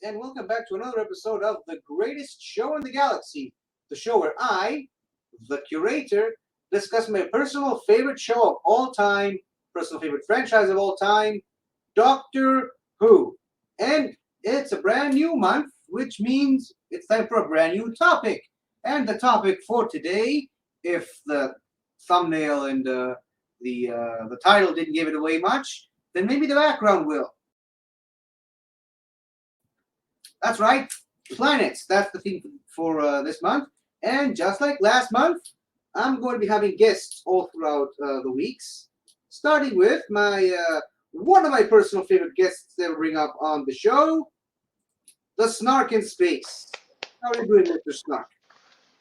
and welcome back to another episode of The Greatest Show in the Galaxy, the show where I, the curator, discuss my personal favorite show of all time, personal favorite franchise of all time, Doctor Who. And it's a brand new month, which means it's time for a brand new topic. And the topic for today, if the thumbnail and the title didn't give it away much, then maybe the background will. That's right, planets. That's the theme for this month. And just like last month, I'm going to be having guests all throughout the weeks, starting with my one of my personal favorite guests that I bring up on the show, the Snark in Space. How are you doing, Mr. Snark?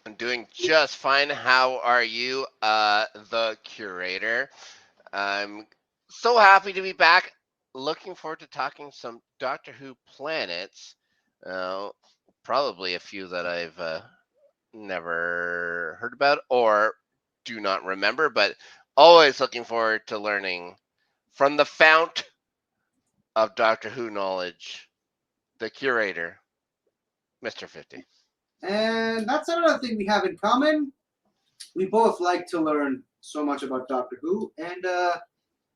I'm doing just fine. How are you, the curator? I'm so happy to be back. Looking forward to talking some Doctor Who planets. Uh, Probably a few that I've never heard about or do not remember, but always looking forward to learning from the fount of Doctor Who knowledge, the curator, Mr. 50. And that's another thing we have in common. We both like to learn so much about Doctor Who, and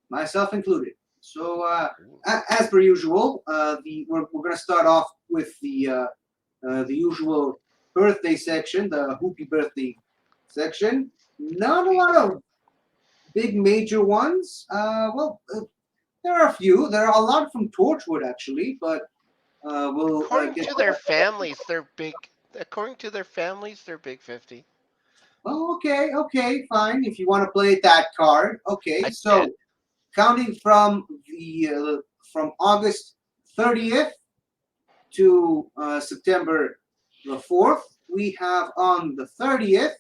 myself included. So, as per usual, we're going to start off with the usual birthday section, the Hoopy birthday section. Not a lot of big major ones. There are a few. There are a lot from Torchwood actually, but we'll According get. to their families, they're big. According to their families, they're big 50. Oh, okay, fine. If you want to play that card, okay. I So, did. counting from August 30th to September the 4th, we have on the 30th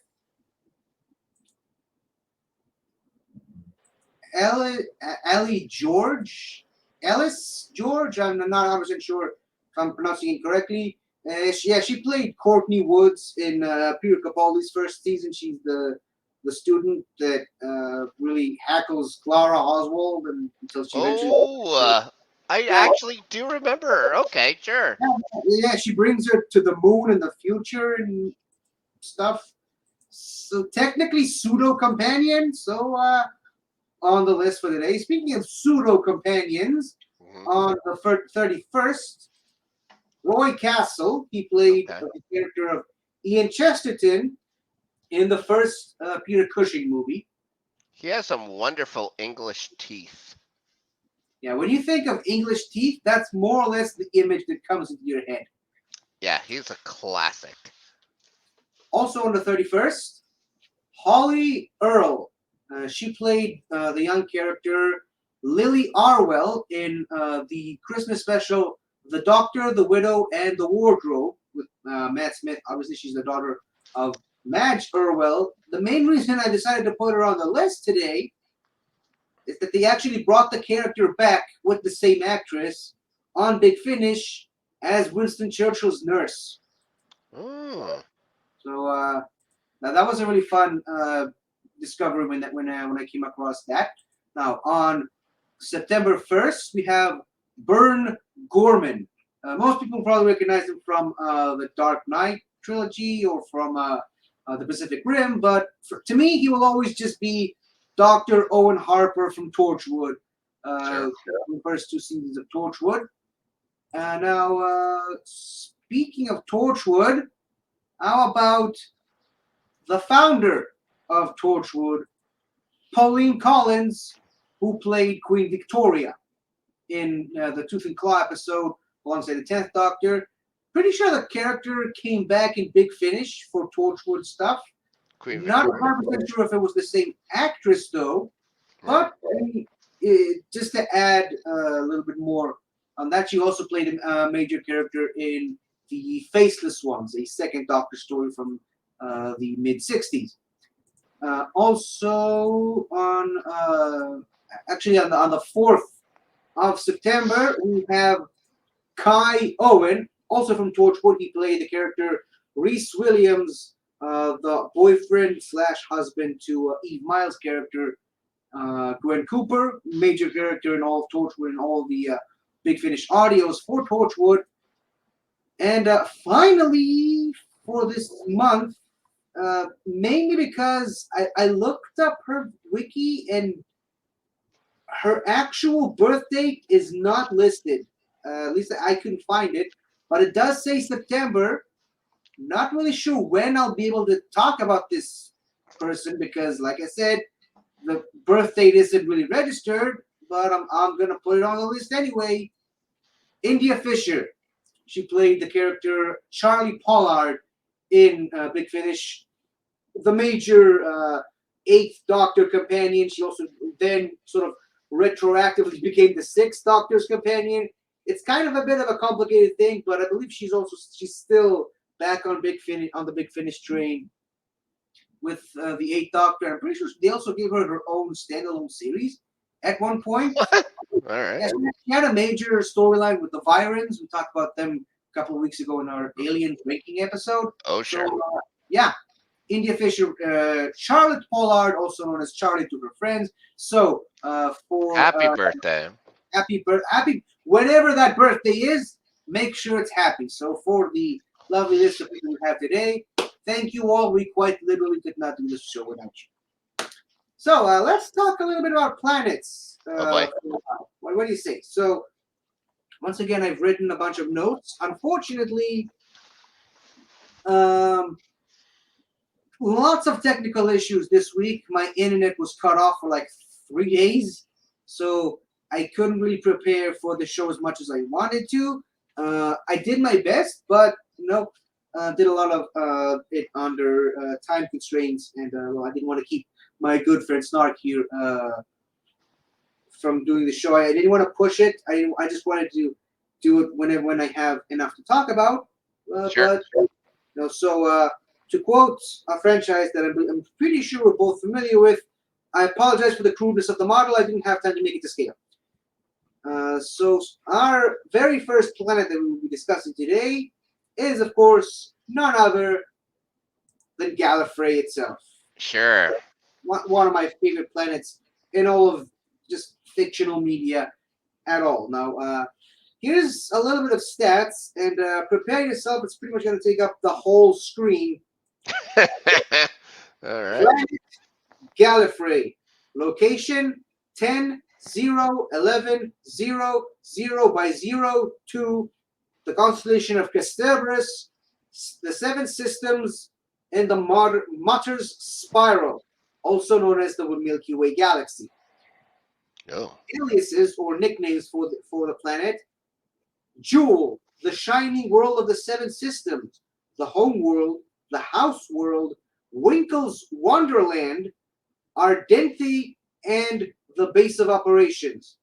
Ellie George, Ellis George. I'm not 100% sure if I'm pronouncing it correctly. She played Courtney Woods in Peter Capaldi's first season. She's the student that really hackles Clara Oswald until she eventually. Oh, I actually do remember her. Okay, sure. Yeah, she brings her to the moon in the future and stuff. So technically pseudo companion. So on the list for today. Speaking of pseudo companions, Hmm. on the 31st, Roy Castle. He played Okay. the character of Ian Chesterton in the first Peter Cushing movie. He has some wonderful English teeth. Yeah, when you think of English teeth, that's more or less the image that comes into your head. Yeah, he's a classic. Also on the 31st, Holly Earl. She played the young character Lily Arwell in the Christmas special The Doctor, the Widow, and the Wardrobe with Matt Smith. Obviously, she's the daughter of Madge Irwell. The main reason I decided to put her on the list today is that they actually brought the character back with the same actress on Big Finish as Winston Churchill's nurse. Mm. So now that was a really fun discovery when I came across that. Now on September 1st, we have Bern Gorman. Most people probably recognize him from the Dark Knight trilogy or from the Pacific Rim, but to me, he will always just be Dr. Owen Harper from Torchwood, Sure. the first two seasons of Torchwood. Now, speaking of Torchwood, how about the founder of Torchwood, Pauline Collins, who played Queen Victoria in the Tooth and Claw episode alongside the 10th Doctor. Pretty sure the character came back in Big Finish for Torchwood stuff. Queen Not Victoria. 100% sure if it was the same actress though, Mm. but just to add a little bit more on that, she also played a major character in the Faceless Ones, a second Doctor story from the mid 60s. Also actually on the 4th of September, we have Kai Owen, also from Torchwood. He played the character Reese Williams, the boyfriend slash husband to Eve Miles' character Gwen Cooper, major character in all of Torchwood and all the Big Finish audios for Torchwood. And finally, for this month, mainly because I looked up her wiki and her actual birth date is not listed. At least I couldn't find it, but it does say September. Not really sure when I'll be able to talk about this person because, like I said, the birth date isn't really registered. But I'm gonna put it on the list anyway. India Fisher. She played the character Charlie Pollard in Big Finish, the major Eighth Doctor companion. She also then sort of retroactively became the Sixth Doctor's companion. It's kind of a bit of a complicated thing, but I believe she's still back on the Big Finish train with the Eighth Doctor. I'm pretty sure they also gave her own standalone series at one point. What? All right. Yeah, she had a major storyline with the Virans. We talked about them a couple of weeks ago in our Alien Breaking episode. Oh, So, sure. yeah, India Fisher, Charlotte Pollard, also known as Charlie to her friends. So, for Happy birthday. happy, whenever that birthday is, make sure it's happy. So, for the lovely list of people we have today, thank you all. We quite literally could not do this show without you. So, let's talk a little bit about planets. Oh, boy. What do you say? So, once again, I've written a bunch of notes. Unfortunately, um, lots of technical issues this week. My internet was cut off for like 3 days, so I couldn't really prepare for the show as much as I wanted to. I did my best, but did a lot of it under time constraints, and well, I didn't want to keep my good friend Snark here from doing the show. I didn't want to push it. I just wanted to do it when I have enough to talk about. Sure. But so to quote a franchise that I'm pretty sure we're both familiar with, I apologize for the crudeness of the model. I didn't have time to make it to scale. So our very first planet that we will be discussing today is, of course, none other than Gallifrey itself. Sure. One of my favorite planets in all of just fictional media at all. Now, here's a little bit of stats, and prepare yourself. It's pretty much going to take up the whole screen. All right. Planet Gallifrey. Location 10, 0, 11, 0, 0 by 0, 2. The constellation of Kasterborous, the Seven Systems, and the Mutter's Spiral, also known as the Milky Way Galaxy. Oh. Aliases or nicknames for the planet: Jewel, the shining world of the Seven Systems, the home world, the house world, Winkle's Wonderland, Ardente, and the base of operations.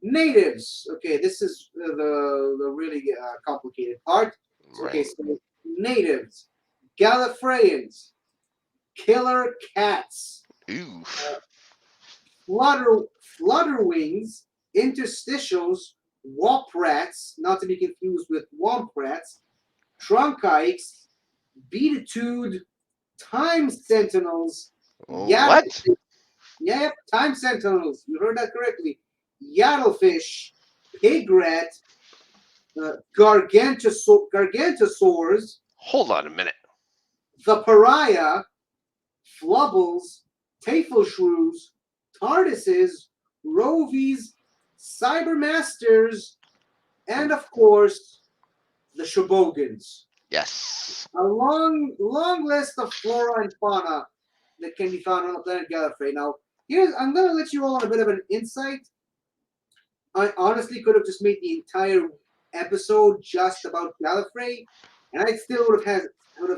Natives. Okay, this is the really complicated part. Okay, Right. so natives, Gallifreyans, killer cats, Ooh. flutterwings, interstitials, womp rats, not to be confused with womp rats, trunkikes, beatitude, time sentinels, What? Yep, time sentinels. You heard that correctly. Yaddlefish, pig rat, gargantosaurs, Hold on a minute. the pariah, flubbles, tafelshrews, tardises, rovies, cybermasters, and of course, the shobogans. Yes. A long list of flora and fauna that can be found on the planet Gallifrey. Now, I'm going to let you all on a bit of an insight. I honestly could have just made the entire episode just about Gallifrey, and I still would have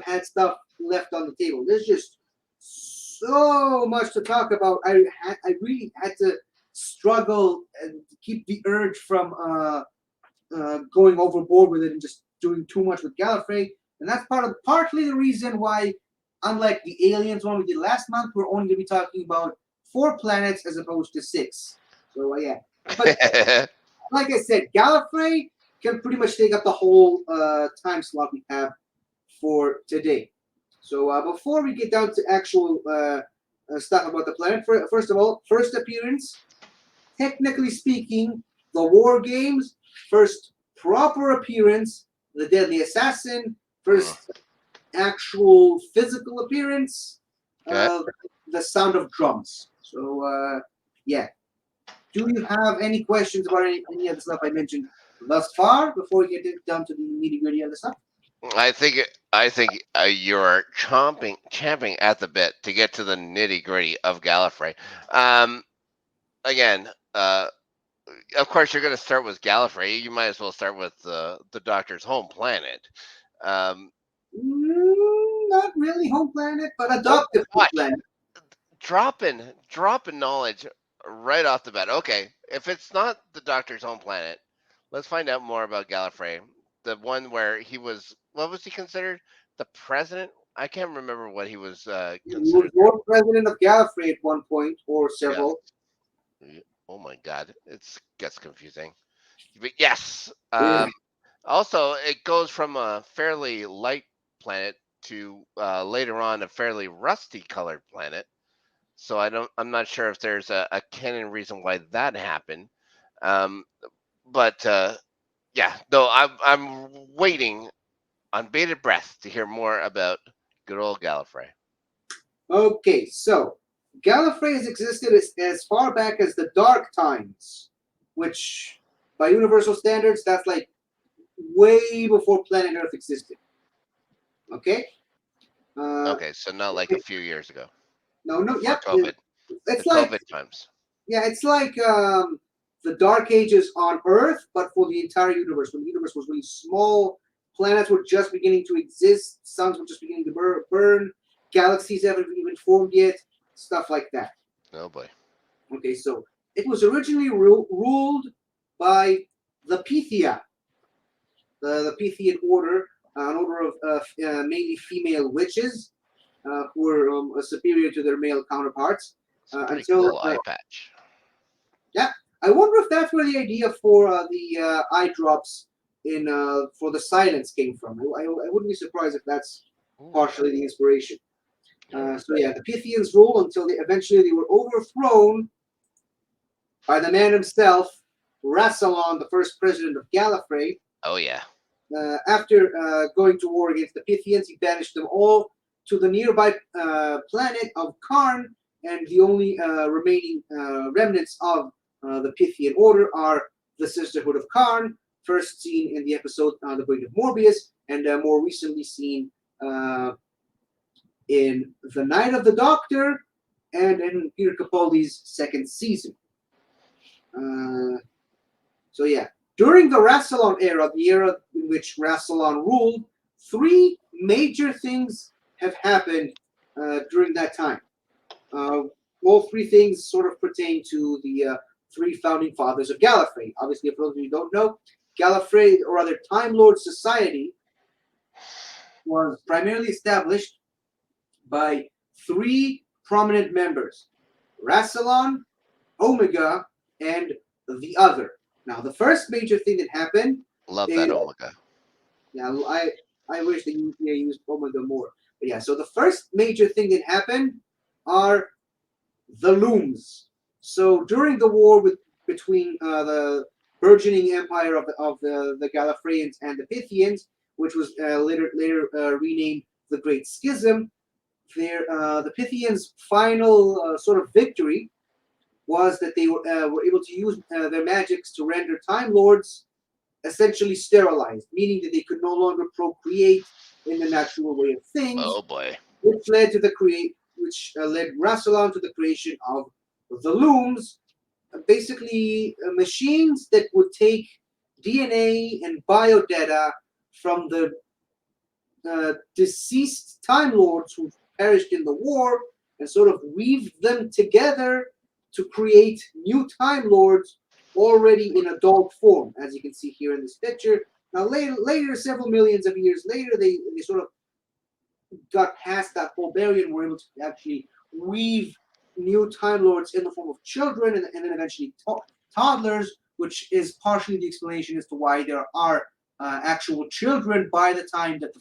had stuff left on the table. There's just so much to talk about. I really had to struggle and keep the urge from going overboard with it and just doing too much with Gallifrey, and that's partly the reason why, unlike the Aliens one we did last month, we're only going to be talking about 4 planets as opposed to 6. So yeah, but like I said, Gallifrey can pretty much take up the whole time slot we have for today. So before we get down to actual stuff about the planet, first of all, first appearance, technically speaking, the War Games, first proper appearance the Deadly Assassin, first actual physical appearance, Okay. the sound of drums. So, yeah. Do you have any questions about any of the stuff I mentioned thus far before we get down to the nitty gritty of the stuff? I think you're champing at the bit to get to the nitty gritty of Gallifrey. Um, again, of course, you're going to start with Gallifrey. You might as well start with the Doctor's home planet. Um, Not really home planet, but oh adoptive my home gosh, planet. dropping knowledge right off the bat. Okay, if it's not the Doctor's home planet, let's find out more about Gallifrey. The one where he was, what was he considered? The president? I can't remember what he was He was considered. Lord President of Gallifrey at one point, or Yes. several. Oh my God, it gets confusing. But yes. Yeah. Also, it goes from a fairly light planet to later on a fairly rusty colored planet. So I'm not sure if there's a canon reason why that happened. Um, but yeah, no, I'm waiting on bated breath to hear more about good old Gallifrey. Okay, so Gallifrey has existed as far back as the Dark Times, which, by universal standards, that's like way before planet Earth existed. Okay? Uh, Okay, so not like a few years ago no, no, before yep. COVID, the It's like, COVID times. yeah, it's like the Dark Ages on Earth, but for the entire universe. When the universe was really small, planets were just beginning to exist, suns were just beginning to burn, galaxies haven't even formed yet, stuff like that. Oh boy. Okay, so it was originally ruled by the Pythia, the Pythian order, an order of mainly female witches who were superior to their male counterparts. It's a pretty Until cool eye patch. Yeah, I wonder if that's where the idea for the eye drops in for the silence came from. I wouldn't be surprised if that's Ooh, partially the inspiration. alright. So yeah, the Pythians rule until eventually they were overthrown by the man himself, Rassilon, the first president of Gallifrey. Oh yeah. After going to war against the Pythians, he banished them all to the nearby planet of Karn, and the only remaining remnants of the Pythian Order are the Sisterhood of Karn, first seen in the episode The Brain of Morbius, and more recently seen in The Night of the Doctor and in Peter Capaldi's second season. So yeah, during the Rassilon era, the era in which Rassilon ruled, three major things have happened during that time. Uh, all three things sort of pertain to the three founding fathers of Gallifrey. Obviously, for those of you who don't know, Gallifrey, or rather Time Lord Society, was primarily established by three prominent members: Rassilon, Omega, and the Other. Now, the first major thing that happened Love that is, Omega. yeah, I wish they used Omega more. But yeah, so the first major thing that happened are the looms. So during the war between the burgeoning empire of the Gallifreyans and the Pythians, which was later renamed the Great Schism, the Pythians' final sort of victory was that they were able to use their magics to render Time Lords essentially sterilized, meaning that they could no longer procreate in the natural way of things, Oh boy. which led Rassilon to the creation of the looms, basically machines that would take DNA and biodata from the deceased Time Lords who perished in the war and sort of weave them together to create new Time Lords already in adult form, as you can see here in this picture. Now, later, several millions of years later, they sort of got past that whole barrier and were able to actually weave new Time Lords in the form of children and then eventually toddlers, which is partially the explanation as to why there are actual children by the time that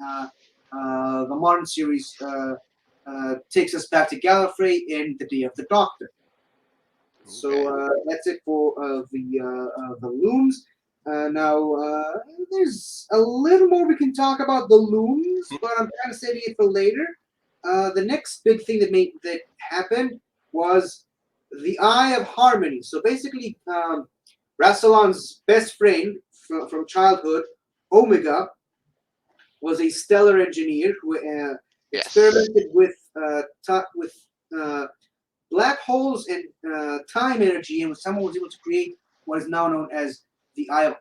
the modern series takes us back to Gallifrey in the Day of the Doctor. So Okay. that's it for the looms. Now, there's a little more we can talk about the loons, but I'm kind of saving it for later. The next big thing that happened was the Eye of Harmony. So basically, Rassilon's best friend from childhood, Omega, was a stellar engineer who Yes. experimented with uh, black holes and time energy, and someone was able to create what is now known as the Eye of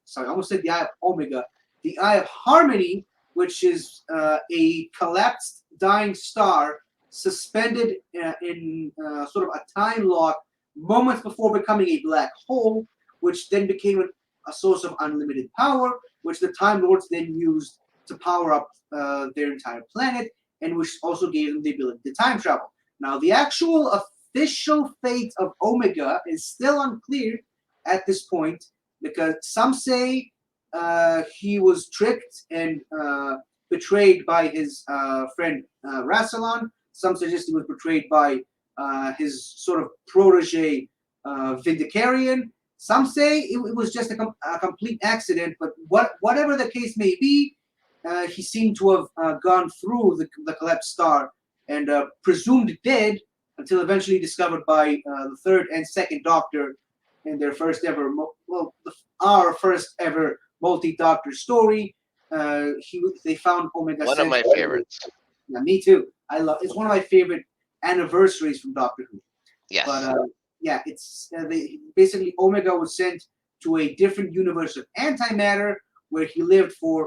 sorry, I almost said the Eye of Omega, the Eye of Harmony, which is a collapsed dying star suspended in sort of a time lock moments before becoming a black hole, which then became a source of unlimited power, which the Time Lords then used to power up their entire planet, and which also gave them the ability to time travel. Now, the actual official fate of Omega is still unclear at this point because some say he was tricked and betrayed by his friend Rassilon. Some suggest he was betrayed by his sort of protege Vindicarian. Some say it was just a complete accident, but whatever the case may be, he seemed to have gone through the collapsed star and presumed dead until eventually discovered by the third and second Doctor in their first ever, our first ever multi-Doctor story. They found Omega One of my Sentinel. favorites. Yeah, me too. I love. It's one of my favorite anniversaries from Doctor Who. But Yes. yeah, it's basically Omega was sent to a different universe of antimatter where he lived for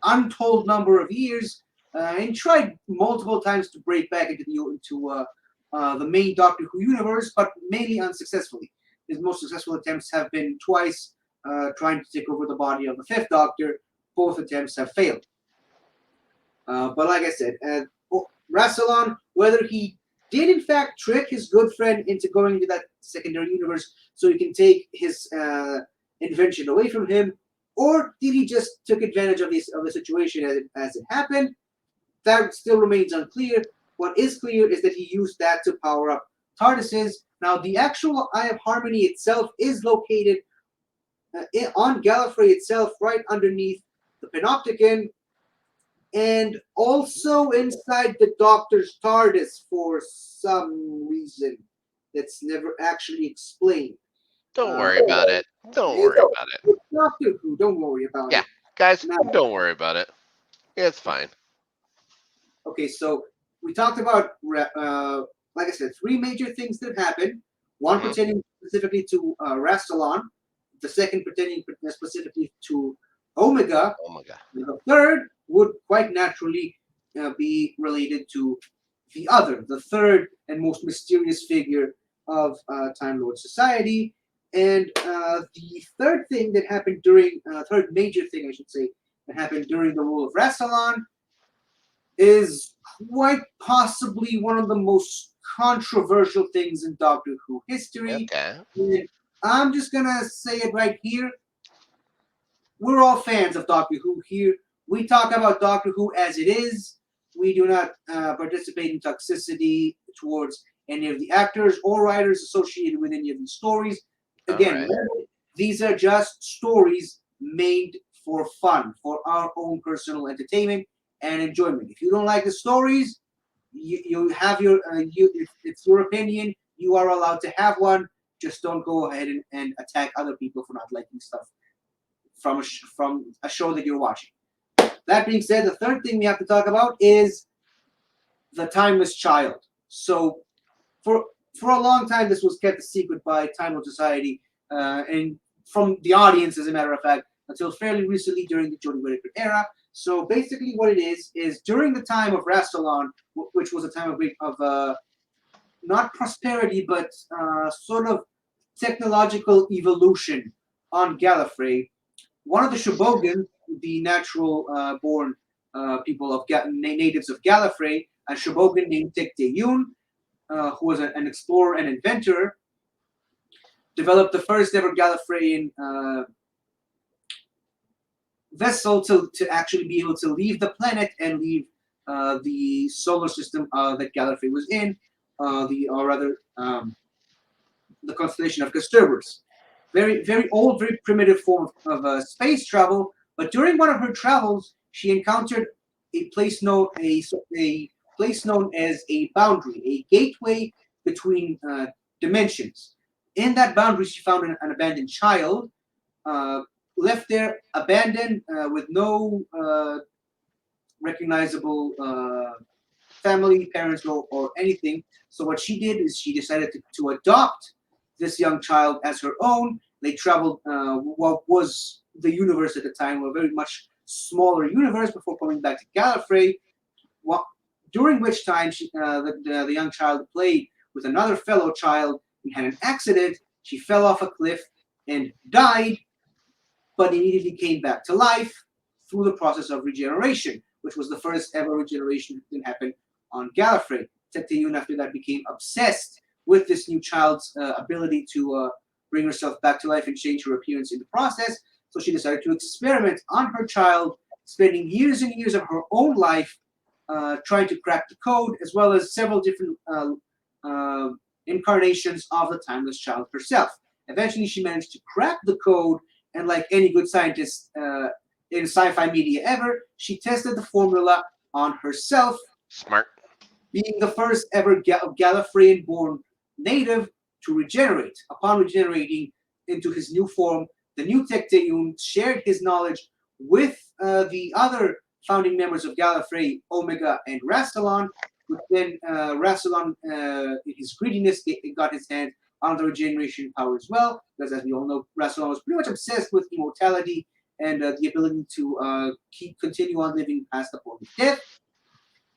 untold number of years and tried multiple times to break back into the main Doctor Who universe, but mainly unsuccessfully. His most successful attempts have been twice trying to take over the body of the Fifth Doctor. Both attempts have failed. But like I said, Rassilon, whether he did in fact trick his good friend into going into that secondary universe so he can take his invention away from him, or did he just took advantage of the situation as it happened? That still remains unclear. What is clear is that he used that to power up TARDISes. Now, the actual Eye of Harmony itself is located on Gallifrey itself, right underneath the Panopticon, and also inside the Doctor's TARDIS for some reason that's never actually explained. Don't Uh, worry about it. Don't it's worry about it. Doctor Who, don't worry about Yeah, it. guys, Now, don't worry about it. It's fine. okay, so we talked about, like I said, three major things that happened. One Hmm. pertaining specifically to Rastalon, the second pertaining specifically to Omega, Oh my god. and the third would quite naturally be related to the third and most mysterious figure of Time Lord Society. And the third thing that happened third major thing, I should say, that happened during the rule of Rastalon is quite possibly one of the most controversial things in Doctor Who history. Okay. And I'm just gonna say it right here. We're all fans of Doctor Who here. We talk about Doctor Who as it is. We do not participate in toxicity towards any of the actors or writers associated with any of these stories. All Again, right. these are just stories made for fun, for our own personal entertainment and enjoyment. If you don't like the stories, you have it's your opinion. You are allowed to have one. Just don't go ahead and attack other people for not liking stuff from a show that you're watching. That being said, the third thing we have to talk about is the Timeless Child. So for for a long time, this was kept a secret by Time Lord Society and from the audience, as a matter of fact, until fairly recently during the Jodie Whittaker era. So basically, what it is during the time of Rastalon, which was a time of not prosperity, but sort of technological evolution on Gallifrey. One of the Shobogans, the natural born people of natives of Gallifrey, a Shobogan named Tek Yoon, who was an explorer and inventor, developed the first ever Gallifreyan vessel to actually be able to leave the planet and leave the solar system that Gallifrey was in, or rather the constellation of Kasturbers. very old, very primitive form of space travel. But during one of her travels, she encountered a place known a place known as a boundary, a gateway between dimensions. In that boundary, she found an abandoned child, uh, left there abandoned with no recognizable family, parents, or anything. So what she did is she decided to adopt this young child as her own. They traveled what was the universe at the time, a very much smaller universe, before coming back to Gallifrey. What, during which time the young child played with another fellow child and had an accident. She fell off a cliff and died, but immediately came back to life through the process of regeneration, which was the first ever regeneration that happened on Gallifrey. Tecteun, after that, became obsessed with this new child's ability to bring herself back to life and change her appearance in the process. So she decided to experiment on her child, spending years and years of her own life trying to crack the code, as well as several different uh, incarnations of the timeless child herself. Eventually, she managed to crack the code, and like any good scientist in sci-fi media ever, she tested the formula on herself, Smart. being the first ever Gallifreyan-born native to regenerate. Upon regenerating into his new form, the new Tecteun shared his knowledge with the other founding members of Gallifrey, Omega and Rassilon, which then Rassilon, in his greediness, got his hand on the regeneration power as well, because as we all know, Rassilon was pretty much obsessed with immortality and the ability to continue on living past the point of death.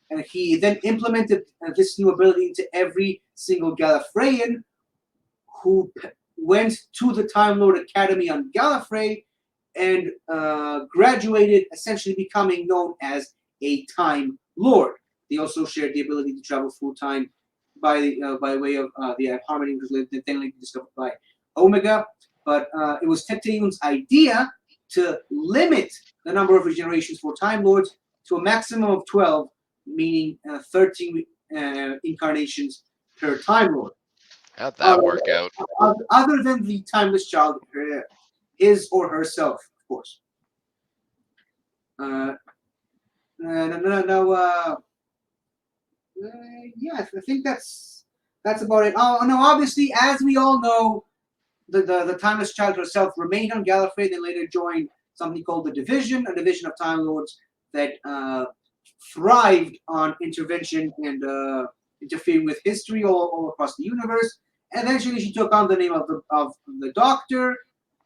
And he then implemented this new ability into every single Gallifreyan who went to the Time Lord Academy on Gallifrey and graduated, essentially becoming known as a Time Lord. They also shared the ability to travel through time by way of the harmony, which was then later discovered by Omega. But it was Tecteun's idea to limit the number of regenerations for Time Lords to a maximum of 12, meaning 13 incarnations per Time Lord. How'd Uh, that work out? Other than the timeless child, his or herself, of course. Uh, yeah, I think that's about it. Oh no, obviously, as we all know, the timeless child herself remained on Gallifrey, then later joined something called the Division, a division of Time Lords that thrived on intervention and interfering with history all across the universe. Eventually, she took on the name of the Doctor,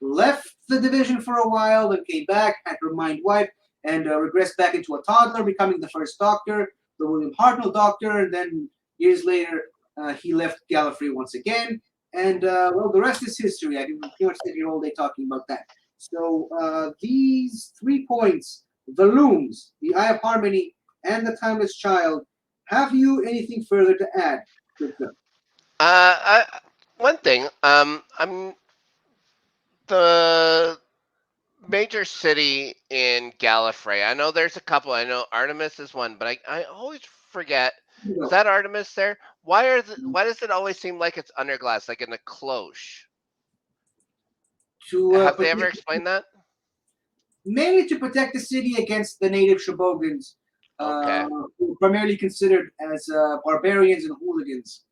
left the division for a while, then came back, had her mind wiped, and regressed back into a toddler, becoming the first Doctor, the William Hartnell Doctor. And then years later, he left Gallifrey once again. And well, the rest is history. I can pretty much sit here all day talking about that. So these 3 points, the looms, the Eye of Harmony, and the Timeless Child. Have you anything further to add, Victor? One thing. I'm the major city in Gallifrey. I know there's a couple. I know Artemis is one, but I always forget. Is that Artemis there? Why does it always seem like it's under glass, like in a cloche? To Have they ever explained that? mainly to protect the city against the native Shobogans, Okay. who are primarily considered as barbarians and hooligans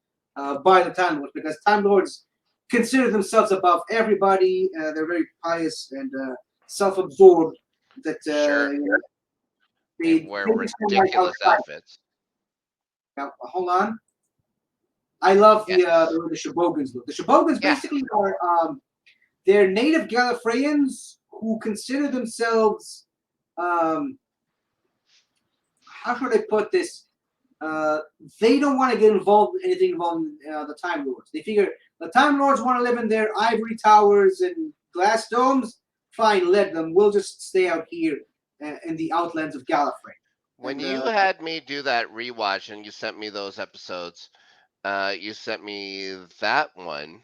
by the Time Lords, because Time Lords consider themselves above everybody. They're very pious and self-absorbed. That Sure. They wear they become like ridiculous outside. outfits. Now, hold on. I love Yes. the way the Shobogans look. The Shobogans Yeah. basically are they're native Gallifreyans who consider themselves um, how should I put this? Uh, they don't want to get involved in anything involving the Time Lords. They figure the Time Lords want to live in their ivory towers and glass domes. Fine, let them. We'll just stay out here in the outlands of Gallifrey. When And you had me do that rewatch and you sent me those episodes, you sent me that one,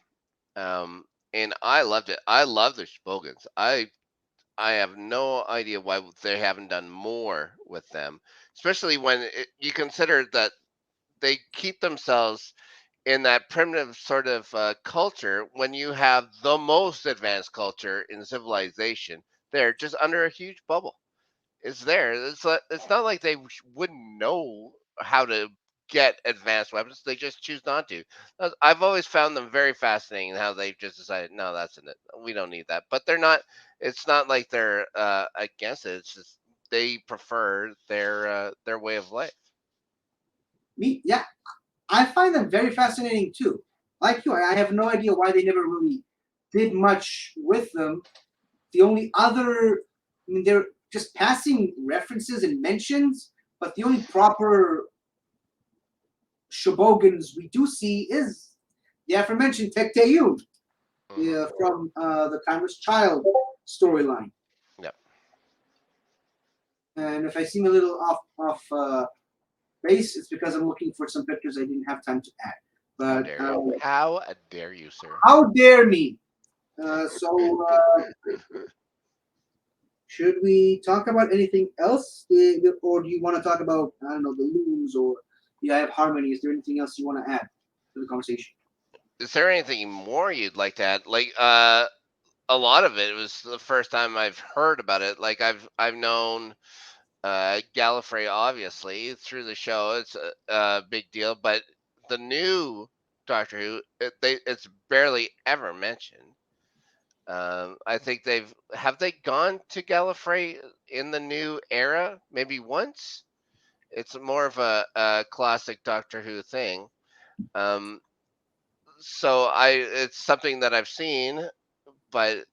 um, and I loved it. I love the Spogans. I have no idea why they haven't done more with them, especially when you consider that they keep themselves in that primitive sort of culture, when you have the most advanced culture in civilization, they're just under a huge bubble. It's there. It's not like they wouldn't know how to get advanced weapons. They just choose not to. I've always found them very fascinating how they just decided, no, that's it. We don't need that. But they're not. It's not like they're against it. It's just they prefer their way of life. Me, yeah, I find them very fascinating too. Like you, I have no idea why they never really did much with them. The only other, I mean, they're just passing references and mentions, but the only proper Shobogans we do see is the aforementioned Tecteun Hmm. from the Timeless Child storyline. Yep. And if I seem a little off base, it's because I'm looking for some pictures I didn't have time to add. How But dare you? How dare you, sir? how dare me? So, should we talk about anything else, or do you want to talk about, I don't know, the looms, or yeah, I have harmony? Is there anything else you want to add to the conversation? Is there anything more you'd like to add? Like, a lot of it was the first time I've heard about it. Like, I've known Gallifrey obviously through the show. It's a big deal, but the new Doctor Who, it's barely ever mentioned. I think they gone to Gallifrey in the new era maybe once. It's more of a classic Doctor Who thing. Um, so it's something that I've seen, but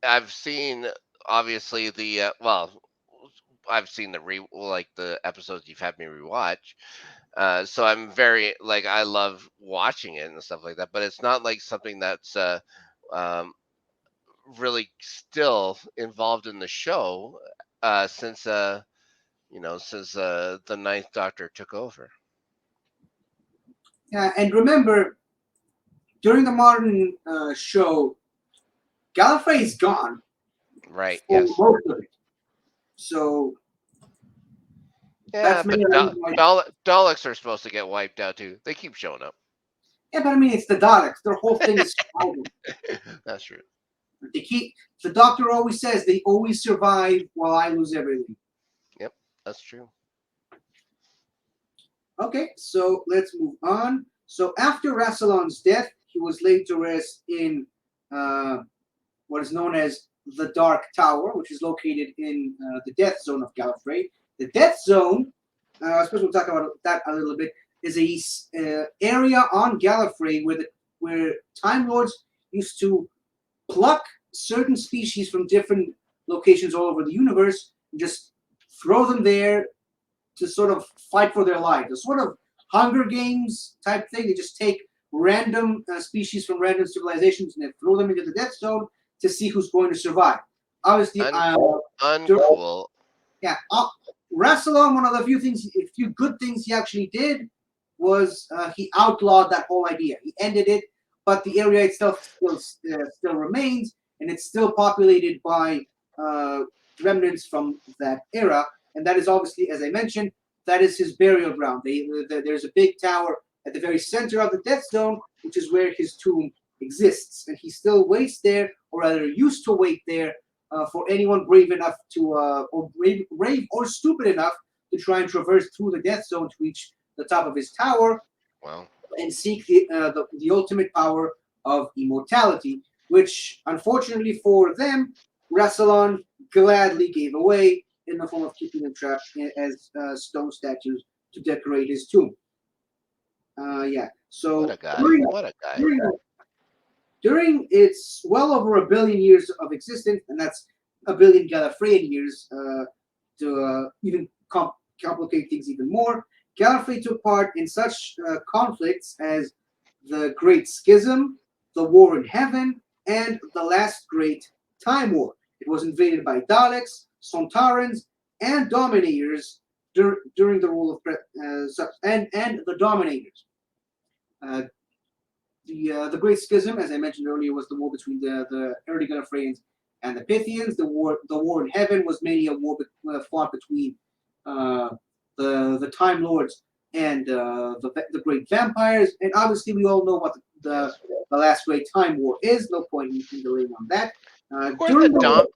I've seen obviously I've seen the episodes you've had me rewatch. So I'm very like I love watching it and stuff like that, but it's not like something that's um, really still involved in the show since the Ninth Doctor took over. Yeah, and remember, during the modern show, Gallifrey is gone Right? for Yes. most of it. So Yeah, that's but maybe the reason why. Daleks are supposed to get wiped out too. They keep showing up. Yeah, but I mean, it's the Daleks. Their whole thing is survival. That's true. They keep. The Doctor always says they always survive while I lose everything. Yep, that's true. Okay, so let's move on. So after Rassilon's death, he was laid to rest in uh, what is known as the Dark Tower, which is located in the Death Zone of Gallifrey. The Death Zone, I suppose we'll talk about that a little bit, is a area on Gallifrey where Time Lords used to pluck certain species from different locations all over the universe and just throw them there to sort of fight for their lives. A sort of Hunger Games type thing. They just take random species from random civilizations and they throw them into the Death Zone to see who's going to survive. Obviously, Uncool. yeah, Rassilon, one of the few good things he actually did was he outlawed that whole idea. He ended it, but the area itself still remains, and it's still populated by uh, remnants from that era. And that is obviously, as I mentioned, that is his burial ground. There's a big tower at the very center of the Death Zone, which is where his tomb exists, and he still waits there, or rather used to wait there, for anyone brave enough to, or brave or stupid enough to try and traverse through the Death Zone to reach the top of his tower Well, and seek the ultimate power of immortality, which unfortunately for them, Rassilon gladly gave away in the form of keeping them trapped as stone statues to decorate his tomb. Yeah. what So a guy! during, What a guy! during during its well over a billion years of existence, and that's a billion Gallifreyan years to even complicate things even more, Gallifrey took part in such conflicts as the Great Schism, the War in Heaven, and the Last Great Time War. It was invaded by Daleks, Sontarans, and Dominators during the rule of and the Dominators. Uh, the Great Schism, as I mentioned earlier, was the war between the early Gallifreyans and the Pythians. The war in Heaven was mainly a war fought between uh, the Time Lords and the great vampires, and obviously we all know what Yes. the last great time war is. No point in delaying on that. Who are the During the war,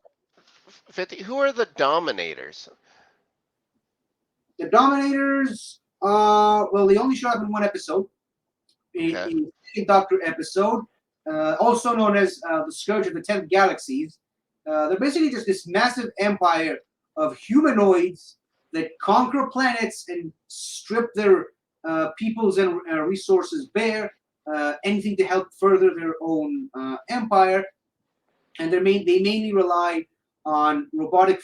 50? Who are the Dominators? the Dominators, well, they only show up in one episode, Okay. in the Doctor episode, also known as the Scourge of the Tenth Galaxies. They're basically just this massive empire of humanoids that conquer planets and strip their peoples and resources bare, anything to help further their own empire. And they mainly rely on robotic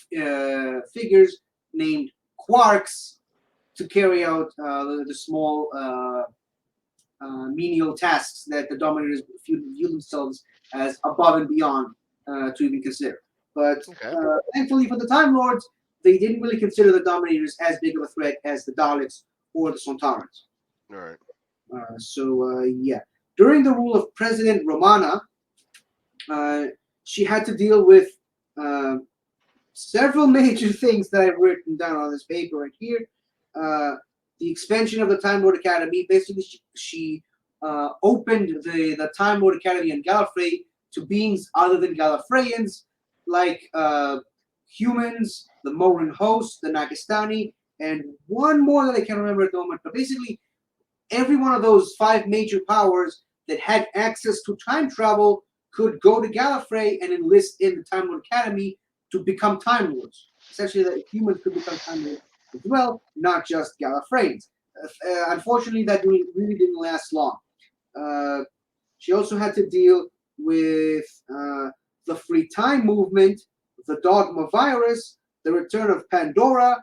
figures named quarks to carry out the small menial tasks that the Dominators view themselves as above and beyond to even consider. But Okay. thankfully for the Time Lords, they didn't really consider the Dominators as big of a threat as the Daleks or the Sontarans. All right. Yeah. During the rule of President Romana, uh, she had to deal with uh, several major things that I've written down on this paper right here. Uh, the expansion of the Time Lord Academy. Basically, she opened the Time Lord Academy in Gallifrey to beings other than Gallifreyans, like humans, the Moran host, the Nagastani, and one more that I can't remember at the moment. But basically, every one of those five major powers that had access to time travel could go to Gallifrey and enlist in the Time Lord Academy to become Time Lords. Essentially, that humans could become Time Lords as well, not just Gallifreyans. Unfortunately, that really didn't last long. Uh, she also had to deal with the Free Time Movement, the Dogma Virus, the return of Pandora,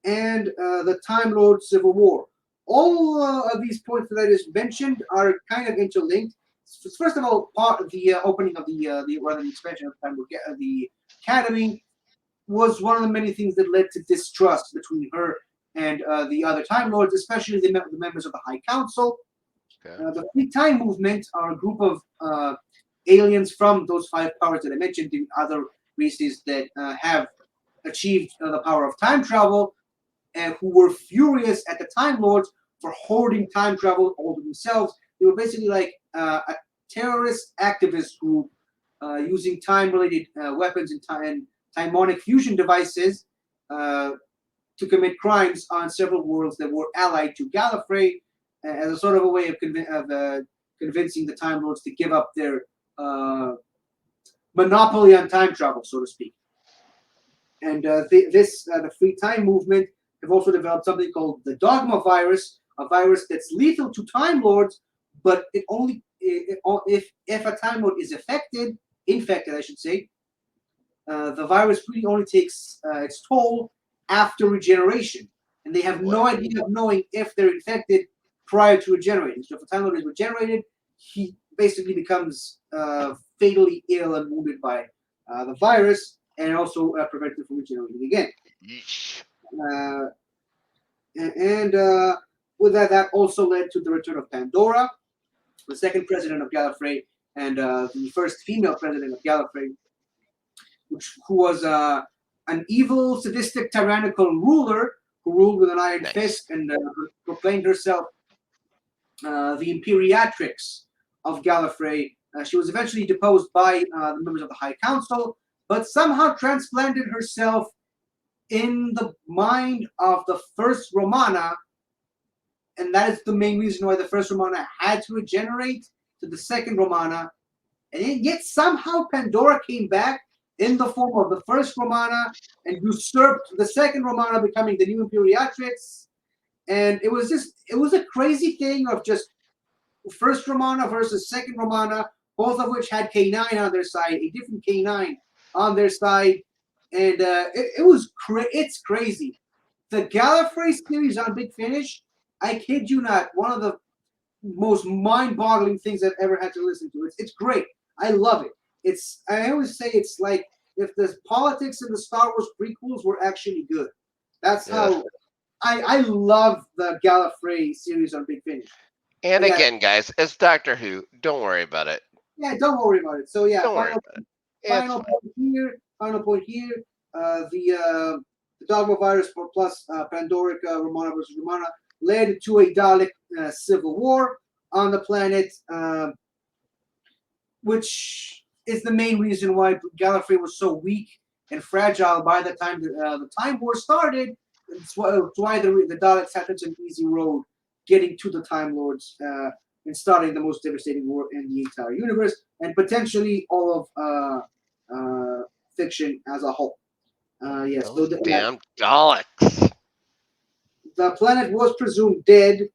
and the Time Lord Civil War. All of these points that I just mentioned are kind of interlinked. First of all, part of the opening of the expansion of the Academy was one of the many things that led to distrust between her and the other Time Lords, especially the members of the High Council. Okay. The Free Time Movement are a group of aliens from those five powers that I mentioned, the other races that have achieved the power of time travel, and who were furious at the Time Lords for hoarding time travel all to themselves. They were basically like a terrorist activist group using time-related weapons and timonic fusion devices to commit crimes on several worlds that were allied to Gallifrey as a sort of a way of convincing the Time Lords to give up their monopoly on time travel, so to speak. And the Free Time Movement have also developed something called the Dogma Virus, a virus that's lethal to Time Lords, but it only if a Time Lord is infected, I should say, the virus really only takes its toll after regeneration, and they have no idea of knowing if they're infected prior to regenerating. So if a Time Lord is regenerated, he basically becomes fatally ill and wounded by the virus, and also prevents him from regenerating again. Yeesh. And with that also led to the return of Pandora, the second president of Gallifrey, and the first female president of Gallifrey, who was an evil, sadistic, tyrannical ruler who ruled with an iron fist and proclaimed herself the Imperiatrix of Gallifrey. She was eventually deposed by the members of the High Council, but somehow transplanted herself in the mind of the first Romana, and that is the main reason why the first Romana had to regenerate to the second Romana. And yet somehow Pandora came back in the form of the first Romana and usurped the second Romana, becoming the new Imperiatrix. And it was a crazy thing of just first Romana versus second Romana, both of which had K9 on their side, a different K9 on their side. And it's crazy. The Gallifrey series on Big Finish, I kid you not, one of the most mind-boggling things I've ever had to listen to. It's great. I love it. I always say it's like if the politics in the Star Wars prequels were actually good. That's how I love the Gallifrey series on Big Finish. And again, guys, it's Doctor Who. Don't worry about it. Yeah, don't worry about it. So yeah, don't worry about it. Final point here. The Dogma Virus plus Pandorica Romana versus Romana led to a Dalek civil war on the planet, which is the main reason why Gallifrey was so weak and fragile by the time the Time War started. It's why the Daleks had such an easy road getting to the Time Lords and starting the most devastating war in the entire universe and potentially all of fiction as a whole. Yes, so Those damn Daleks. the planet was presumed dead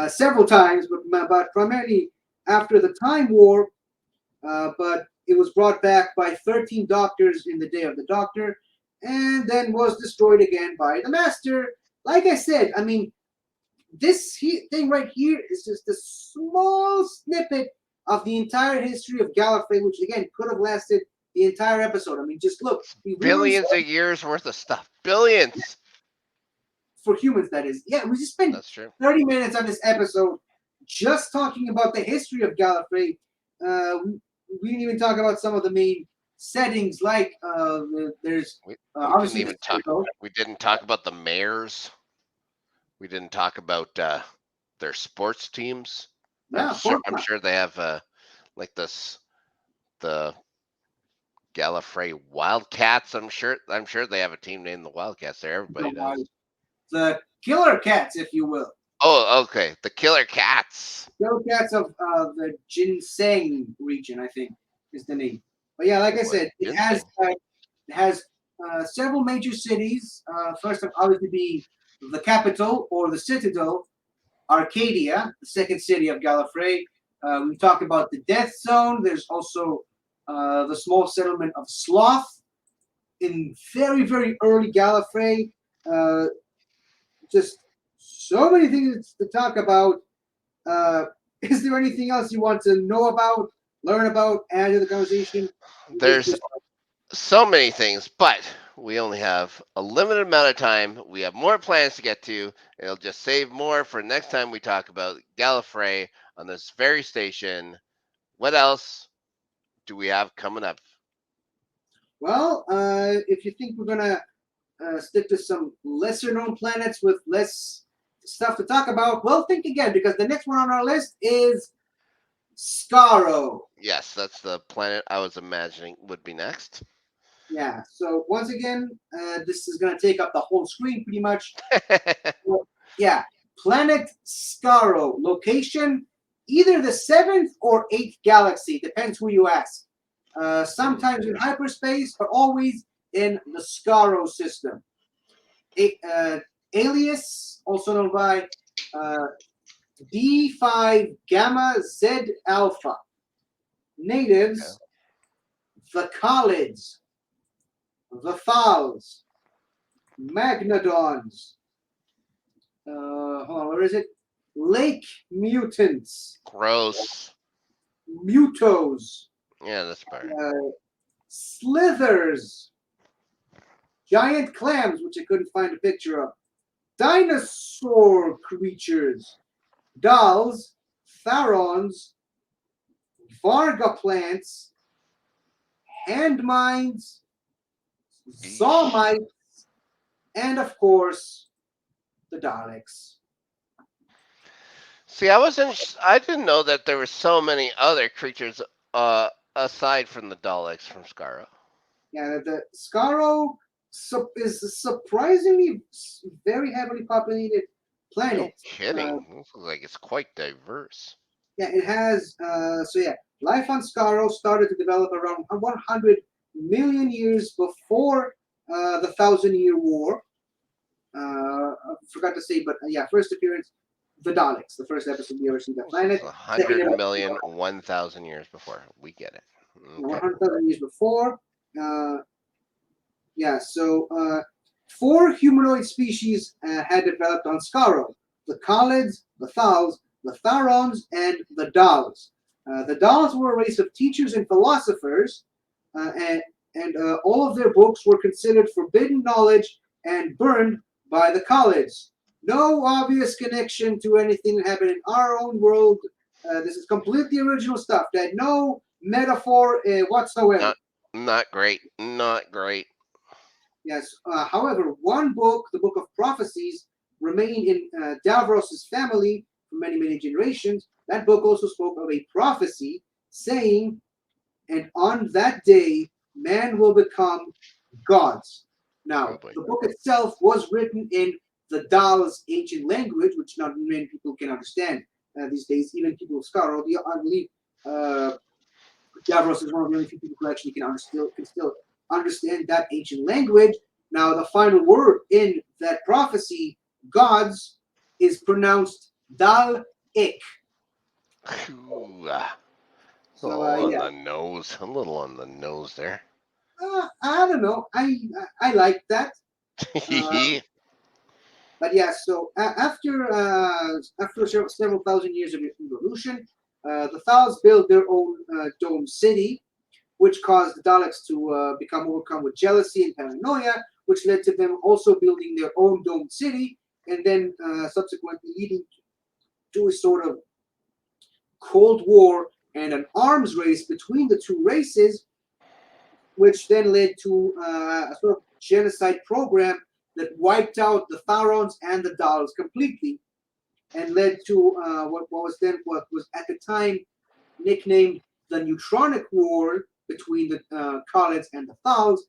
several times, but primarily after the Time War. But it was brought back by 13 doctors in the Day of the Doctor, and then was destroyed again by the Master. Like I said, I mean, thing right here is just a small snippet of the entire history of Gallifrey, which again could have lasted the entire episode. I mean, just look, we literally Billions of years worth of stuff. Billions. for humans, that is. Yeah, we just spent That's true. 30 minutes on this episode just talking about the history of Gallifrey. We didn't even talk about some of the main settings, like there's We obviously didn't even talk. We didn't talk about the mayors. We didn't talk about their sports teams. Yeah, of course I'm not. sure they have like the Gallifrey Wildcats. I'm sure they have a team named the Wildcats there. Everybody does. The Killer Cats, if you will. Oh, okay. The Killer Cats. Killer Cats of the Ginseng region, I think, is the name. But yeah, like I said, it has several major cities. First, obviously, be the capital or the citadel, Arcadia, the second city of Gallifrey. We talked about the Death Zone. There's also the small settlement of Sloth in very, very early Gallifrey. Just so many things to talk about. Is there anything else you want to know about, learn about, add to the conversation? There's so many things, but we only have a limited amount of time. We have more plans to get to. It'll just save more for next time we talk about Gallifrey on this very station. What else do we have coming up? Well, if you think we're gonna stick to some lesser known planets with less stuff to talk about, well, think again, because the next one on our list is Skaro. Yes, that's the planet I was imagining would be next. Yeah, so once again, this is going to take up the whole screen pretty much. Yeah, Planet Skaro. Location, either the 7th or 8th galaxy, depends who you ask. Sometimes in hyperspace, but always in the Skaro system. Alias, also known by D5 Gamma Z Alpha. Natives, the Khalids, the Thals, Magnodons. Hold on, where is it? Lake Mutants. Gross. Mutos. Yeah, that's better. Slithers. Giant clams, which I couldn't find a picture of. Dinosaur creatures. Dolls. Tharons. Varga plants. Hand mines. Zalmites. And of course, the Daleks. See, I didn't know that there were so many other creatures aside from the Daleks from Skaro. Yeah, the Skaro is a surprisingly very heavily populated planet. No kidding. This looks like it's quite diverse. Yeah, it has. Life on Skaro started to develop around 100 million years before the Thousand-Year War. I forgot to say, but first appearance, the Daleks, the first episode we ever see the planet. 100 million, 1,000 years before. We get it. Okay. 100,000 years before. Four humanoid species had developed on Skaro: the Khalids, the Thals, the Tharons, and the Dals. The Dals were a race of teachers and philosophers, and all of their books were considered forbidden knowledge and burned by the Khalids. No obvious connection to anything that happened in our own world. This is completely original stuff. That no metaphor whatsoever. Not great. Not great. Yes. However, one book, the Book of Prophecies, remained in Davros's family for many, many generations, that book also spoke of a prophecy saying, and on that day, man will become gods. Oh Now, boy. the book itself was written in the Dal's ancient language, which not many people can understand these days, even people of Scar. I believe uh, Davros is one of the only few people who actually can still understand that ancient language. Now, the final word in that prophecy, gods, is pronounced Dal Ik. Ooh, a So, little on yeah, the nose. A little on the nose there. I don't know. I like that. Uh, but yeah, so after several thousand years of evolution, the Thals built their own dome city, which caused the Daleks to become overcome with jealousy and paranoia, which led to them also building their own domed city, and then subsequently leading to a sort of Cold War and an arms race between the two races, which then led to a sort of genocide program that wiped out the Tharons and the Daleks completely, and led to what was at the time nicknamed the Neutronic War between the Khalids and the Thals,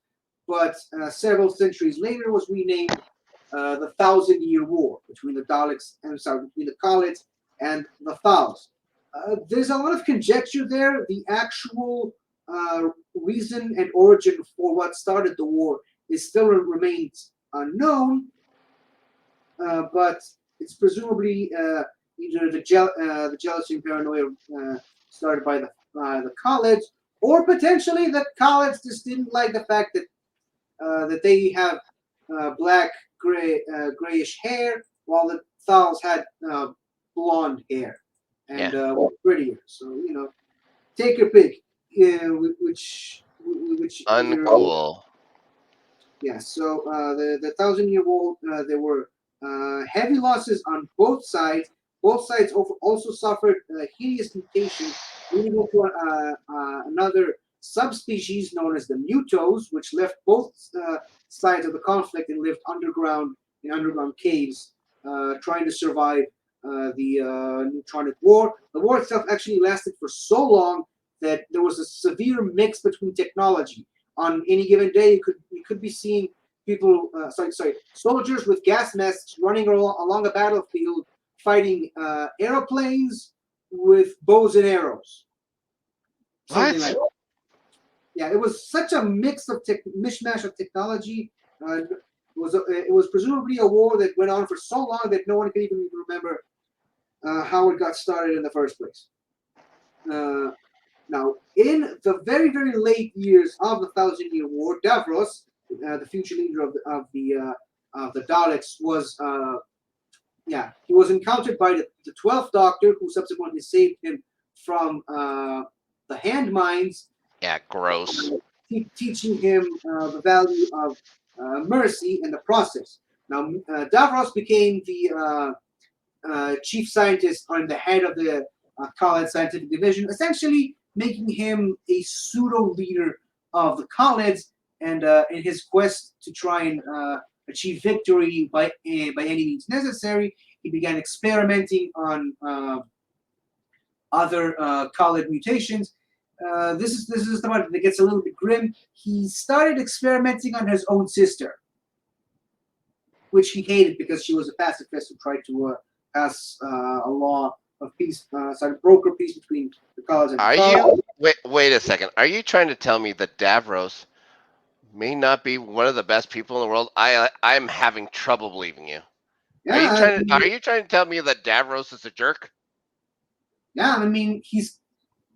but several centuries later was renamed the Thousand Year War between the Daleks and sorry between the Khalids and the Thals. There's a lot of conjecture there. The actual reason and origin for what started the war is still remains unknown, but it's presumably either the jealousy and paranoia started by the college, or potentially the college just didn't like the fact that they have black, grayish hair, while the Thals had blonde hair Yeah. and were prettier. So take your pick. Which either Uncool. yeah, so the Thousand Year War, there were heavy losses on both sides. Both sides also suffered hideous mutations, leading to another subspecies known as the Mutos, which left both sides of the conflict and lived underground in underground caves, trying to survive the Neutronic War. The war itself actually lasted for so long that there was a severe mix between technology on any given day. You could be seeing people, soldiers with gas masks running along a battlefield, fighting aeroplanes with bows and arrows, something like What? that. Yeah, it was such a mishmash of technology. It was presumably a war that went on for so long that no one can even remember how it got started in the first place. Uh, Now, in the very, very late years of the Thousand Year War, Davros, the future leader of the Daleks, he was encountered by the 12th Doctor, who subsequently saved him from the hand mines, Yeah, gross. teaching him the value of mercy in the process. Now, Davros became the chief scientist and the head of the college scientific division, essentially making him a pseudo leader of the college. And in his quest to try and achieve victory by any means necessary, he began experimenting on other college mutations. This is the one that gets a little bit grim. He started experimenting on his own sister, which he hated because she was a pacifist who tried to pass a law of peace, broker peace between the college and the Are you Thal. wait a second. Are you trying to tell me that Davros may not be one of the best people in the world? I'm having trouble believing you. Yeah, Are you trying to tell me that Davros is a jerk? yeah. I mean, he's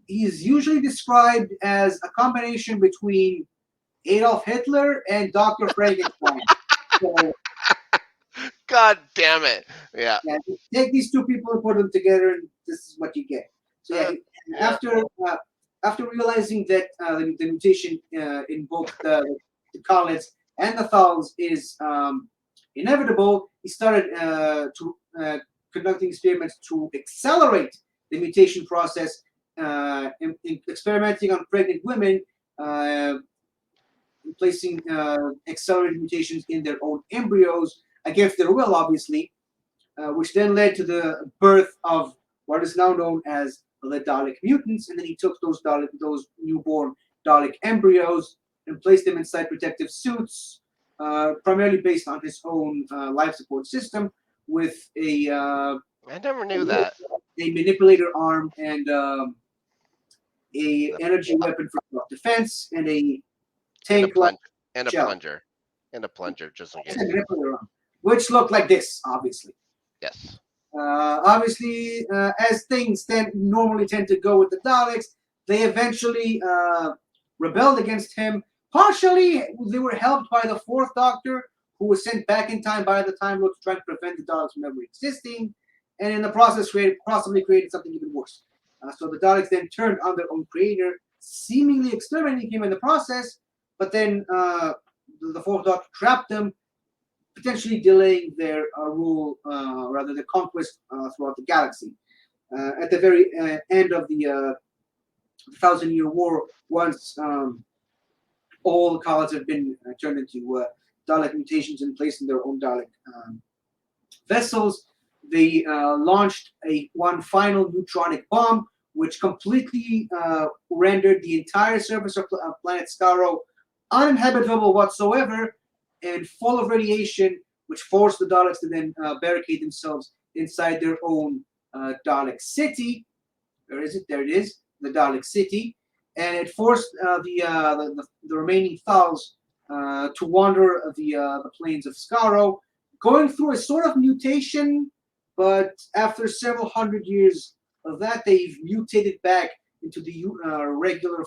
usually described as a combination between Adolf Hitler and Dr. Frankenstein. So God damn it. Yeah. yeah, take these two people and put them together, and this is what you get. So yeah, Uh, yeah. after after realizing that the mutation in both the Khalids and the Thals is inevitable, he started to conducting experiments to accelerate the mutation process, in experimenting on pregnant women, uh, placing accelerated mutations in their own embryos against their will, obviously. which then led to the birth of what is now known as the Dalek mutants. And then he took those newborn Dalek embryos and placed them inside protective suits, primarily based on his own life support system, with I never knew that. a manipulator arm and a And energy weapon for self-defense and a a tank-like plunger. And a shell. plunger. And a plunger, just in It's case. a manipulator arm, which looked like this, obviously. Yes. Obviously, as things normally tend to go with the Daleks, they eventually rebelled against him. Partially, they were helped by the Fourth Doctor, who was sent back in time by the Time Lord to try to prevent the Daleks from ever existing, and in the process, possibly created something even worse. So the Daleks then turned on their own creator, seemingly exterminating him in the process, but then the Fourth Doctor trapped them, potentially delaying their rule, rather their conquest throughout the galaxy. At the very end of the Thousand-Year War, once all the colonies have been turned into Dalek mutations and placed in their own Dalek vessels, they launched one final neutronic bomb, which completely rendered the entire surface of planet Skaro uninhabitable whatsoever and full of radiation, which forced the Daleks to then barricade themselves inside their own Dalek city. Where is it? There it is, the Dalek city, and it forced the remaining Thals to wander the plains of Skaro, going through a sort of mutation, but after several hundred years of that, they've mutated back into the regular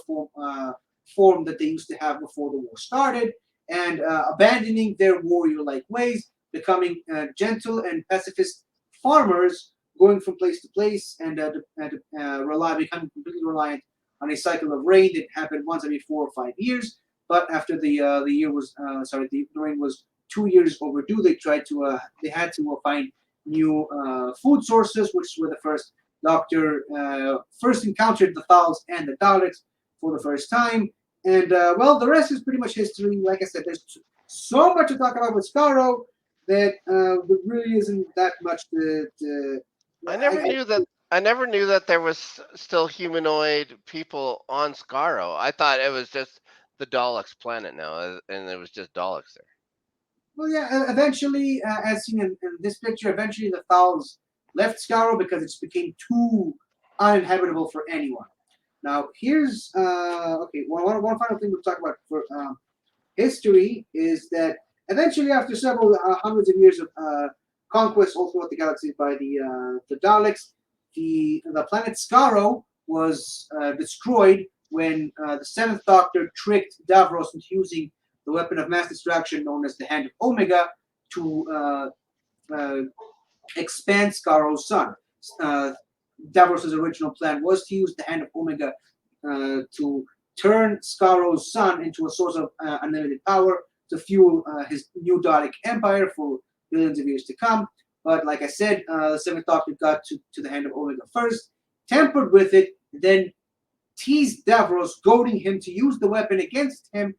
form that they used to have before the war started, and abandoning their warrior-like ways, becoming gentle and pacifist farmers, going from place to place and becoming completely reliant on a cycle of rain that happened once every 4 or 5 years. But after the rain was 2 years overdue, they had to find new food sources, which were the first Doctor first encountered the Thals and the Daleks for the first time. And well, the rest is pretty much history. Like I said, there's so much to talk about with Skaro that there really isn't that much to I never knew that. I never knew that there was still humanoid people on Skaro. I thought it was just the Daleks planet now, and it was just Daleks there. Well, yeah, eventually, as seen in this picture, eventually the Thals left Skaro because it just became too uninhabitable for anyone. Now, here's one final thing we'll talk about for history is that eventually, after several hundreds of years of conquest all throughout the galaxy by the Daleks, the planet Skaro was destroyed when the Seventh Doctor tricked Davros into using the weapon of mass destruction known as the Hand of Omega to expand Skaro's sun. Davros' original plan was to use the Hand of Omega to turn Skaro's sun into a source of unlimited power to fuel his new Dalek empire for billions of years to come. But like I said, the Seventh Doctor got to the Hand of Omega first, tampered with it, then teased Davros, goading him to use the weapon against him,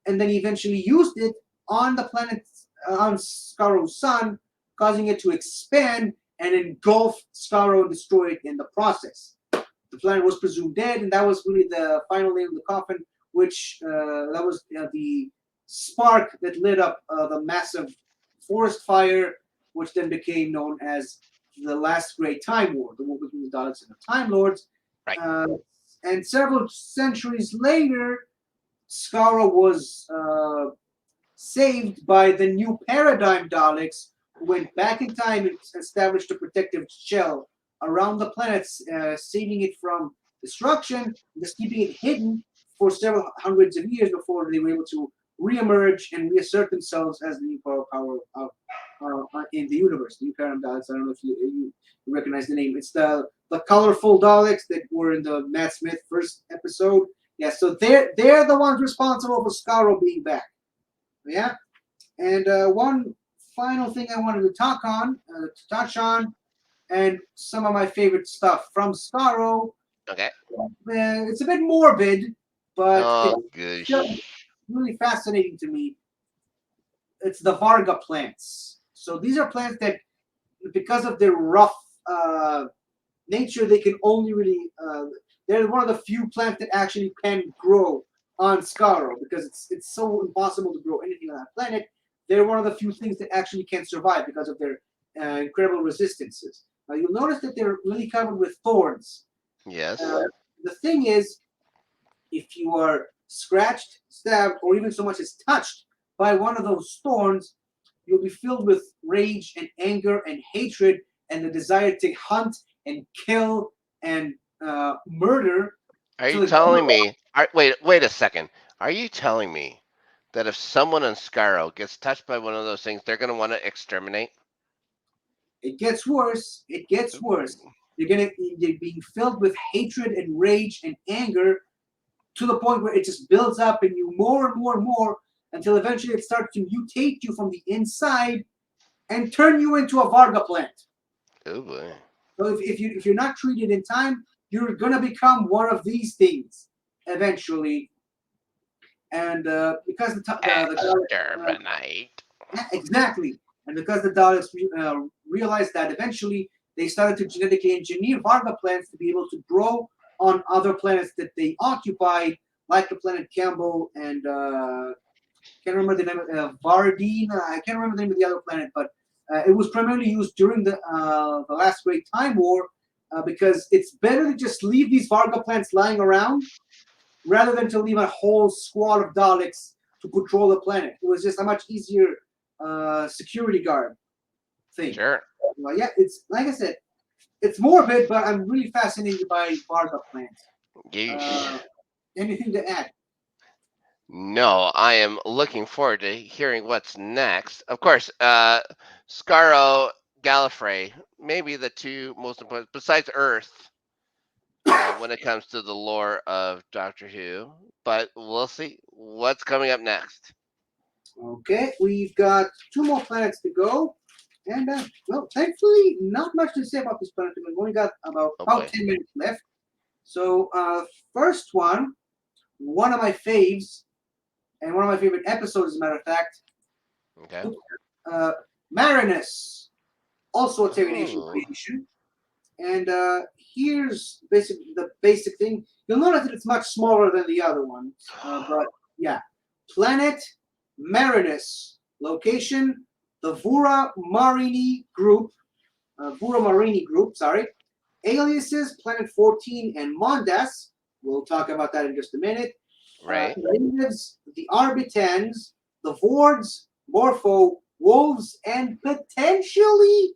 and then eventually used it on the planet, on Skaro's sun, causing it to expand and engulf Skaro and destroy it in the process. The planet was presumed dead, and that was really the final nail in the coffin, which that was the spark that lit up the massive forest fire, which then became known as the Last Great Time War, the war between the Daleks and the Time Lords. Right. And several centuries later, Skaro was saved by the New Paradigm Daleks, who went back in time and established a protective shell around the planet, saving it from destruction, just keeping it hidden for several hundreds of years before they were able to reemerge and reassert themselves as the new power in the universe. The New Paradigm Daleks. I don't know if you recognize the name. It's the colorful Daleks that were in the Matt Smith first episode. Yeah, so they're the ones responsible for Skaro being back. Yeah, and one final thing I wanted to touch on, and some of my favorite stuff from Skaro. Okay. It's a bit morbid, but Oh, it's gosh. really fascinating to me. It's the Varga plants. So these are plants that because of their rough nature, they can only really they're one of the few plants that actually can grow on Skaro because it's so impossible to grow anything on that planet. They're one of the few things that actually can survive because of their incredible resistances. You'll notice that they're really covered with thorns. Yes. Uh, the thing is, if you are scratched, stabbed, or even so much as touched by one of those thorns, you'll be filled with rage and anger and hatred and the desire to hunt and kill and murder Are you till the telling me? Wait a second. Are you telling me that if someone on Scarrow gets touched by one of those things, they're gonna want to exterminate? it gets worse. It gets worse. You're being filled with hatred and rage and anger to the point where it just builds up in you more and more and more until eventually it starts to mutate you from the inside and turn you into a Varga plant. Oh boy. So if you're not treated in time, you're gonna become one of these things eventually. And because Exterminate. yeah, exactly, and because the Daleks realized that eventually they started to genetically engineer Varga plants to be able to grow on other planets that they occupied, like the planet Campbell and can't remember the name of Vardine. I can't remember the name of the other planet, but it was primarily used during the last Great Time War because it's better to just leave these Varga plants lying around rather than to leave a whole squad of Daleks to patrol the planet. It was just a much easier security guard thing. Sure. Well, yeah, it's like I said, it's morbid, but I'm really fascinated by Varga plants. Yeesh. Uh, anything to add? No, I am looking forward to hearing what's next. Of course, Scarrow, Gallifrey, maybe the two most important, besides Earth, when it comes to the lore of Doctor Who. But we'll see what's coming up next. Okay, we've got two more planets to go. And, well, thankfully, not much to say about this planet. We've only got Oh about boy. 10 minutes left. So, first one of my faves, and one of my favorite episodes, as a matter of fact, Okay. uh, Marinus, also a Terry Nation Oh, creation. And here's basically the basic thing. You'll notice that it's much smaller than the other ones. But yeah, planet Marinus, location the Vura Marini group, sorry. Aliases Planet 14 and Mondas. We'll talk about that in just a minute. right. Natives, the Arbitans, the Vords, Morpho, Wolves, and potentially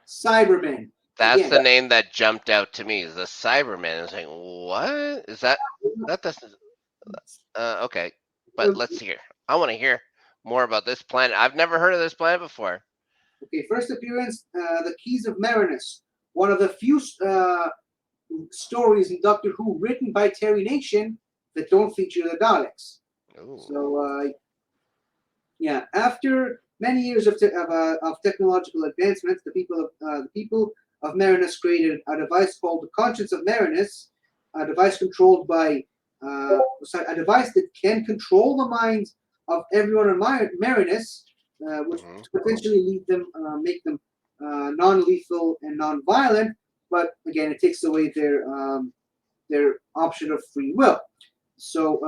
Cybermen. That's Again, the name that jumped out to me. The Cyberman. I was like, what is that? That doesn't. Okay, but let's hear. I want to hear more about this planet. I've never heard of this planet before. okay, first appearance, the Keys of Marinus, one of the few stories in Doctor Who written by Terry Nation that don't feature the Daleks. Ooh. So, yeah, after many years of technological advancements, the people of Marinus created a device called the Conscience of Marinus, a device controlled by a device that can control the minds of everyone in Marinus, which Hmm. potentially lead them, make them non-lethal and non-violent. But again, it takes away their option of free will. So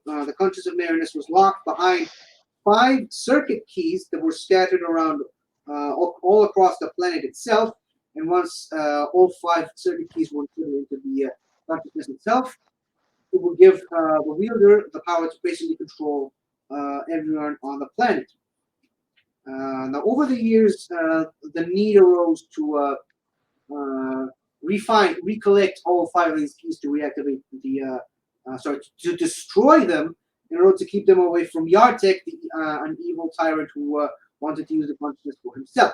the Conscience of Marinus was locked behind 5 circuit keys that were scattered around all across the planet itself. And once all 5 circuit keys were put into the consciousness itself, it will give the wielder the power to basically control everyone on the planet. Now, over the years, the need arose to recollect all 5 of these keys to reactivate to destroy them in order to keep them away from Yartek, an evil tyrant who wanted to use the consciousness for himself.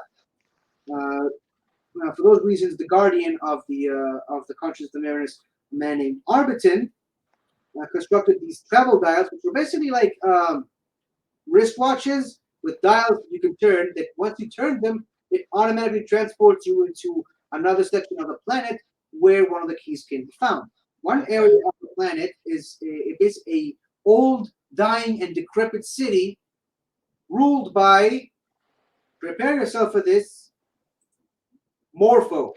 For those reasons, the guardian of the consciousness of Marinus, a man named Arbiton, constructed these travel dials, which were basically like wristwatches with dials you can turn. That once you turn them, it automatically transports you into another section of the planet where one of the keys can be found. One Okay. area of the planet is a old, dying, and decrepit city ruled by Prepare yourself for this. Morpho,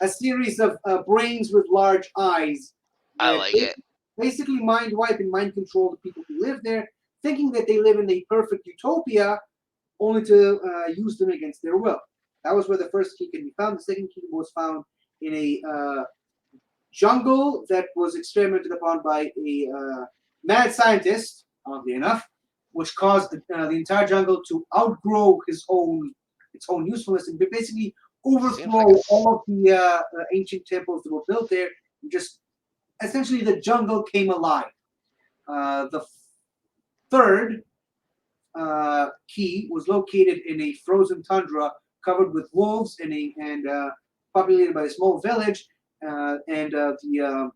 a series of brains with large eyes I that like it. basically mind wipe and mind control the people who live there, thinking that they live in a perfect utopia, only to use them against their will. That was where the first key can be found. The second key was found in a jungle that was experimented upon by a mad scientist, oddly enough, which caused the entire jungle to outgrow its own usefulness and basically Seems like overthrow all of the ancient temples that were built there. And just essentially, the jungle came alive. The third key was located in a frozen tundra covered with wolves and populated by a small village. The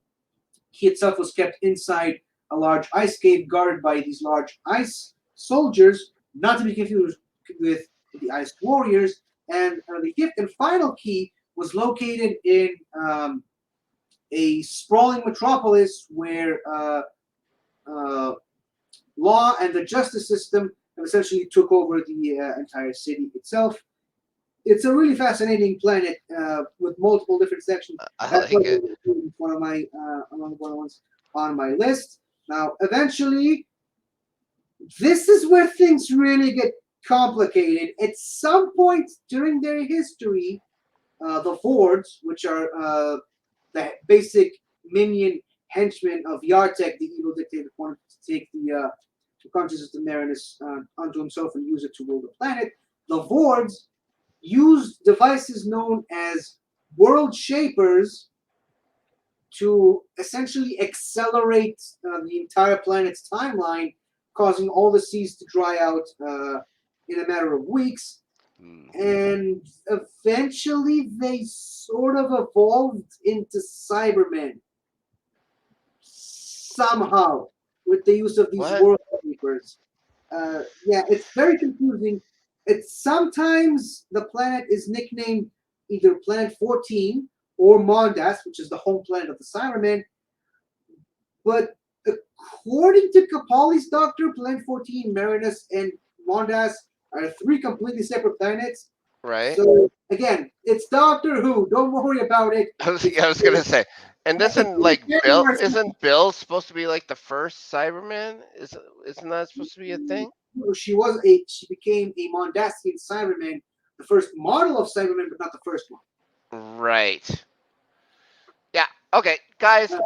key itself was kept inside a large ice cave guarded by these large ice soldiers, not to be confused with the ice warriors. And the fifth and final key was located in a sprawling metropolis where law and the justice system essentially took over the entire city itself. It's a really fascinating planet with multiple different sections. I That's like it. one of my one of the ones on my list. Now, eventually, this is where things really get complicated. At some point during their history, the Vords, which are the basic minion henchmen of Yartek, the evil dictator, wanted to take the consciousness of Marinus onto himself and use it to rule the planet. The Vords used devices known as world shapers to essentially accelerate the entire planet's timeline, causing all the seas to dry out in a matter of weeks. And eventually they sort of evolved into Cybermen somehow with the use of these What? world shapers. Yeah, it's very confusing. It's sometimes the planet is nicknamed either Planet 14 or Mondas, which is the home planet of the Cybermen. But according to Capaldi's doctor, Planet 14, Marinus, and Mondas are three completely separate planets. Right? So again, it's Doctor Who. Don't worry about it. I was gonna say, and doesn't like Bill? Isn't Bill supposed to be like the first Cyberman? Isn't that supposed to be a thing? She became a Mondasian Cyberman, the first model of Cyberman, but not the first one. Right. Yeah. Okay, guys, Uh,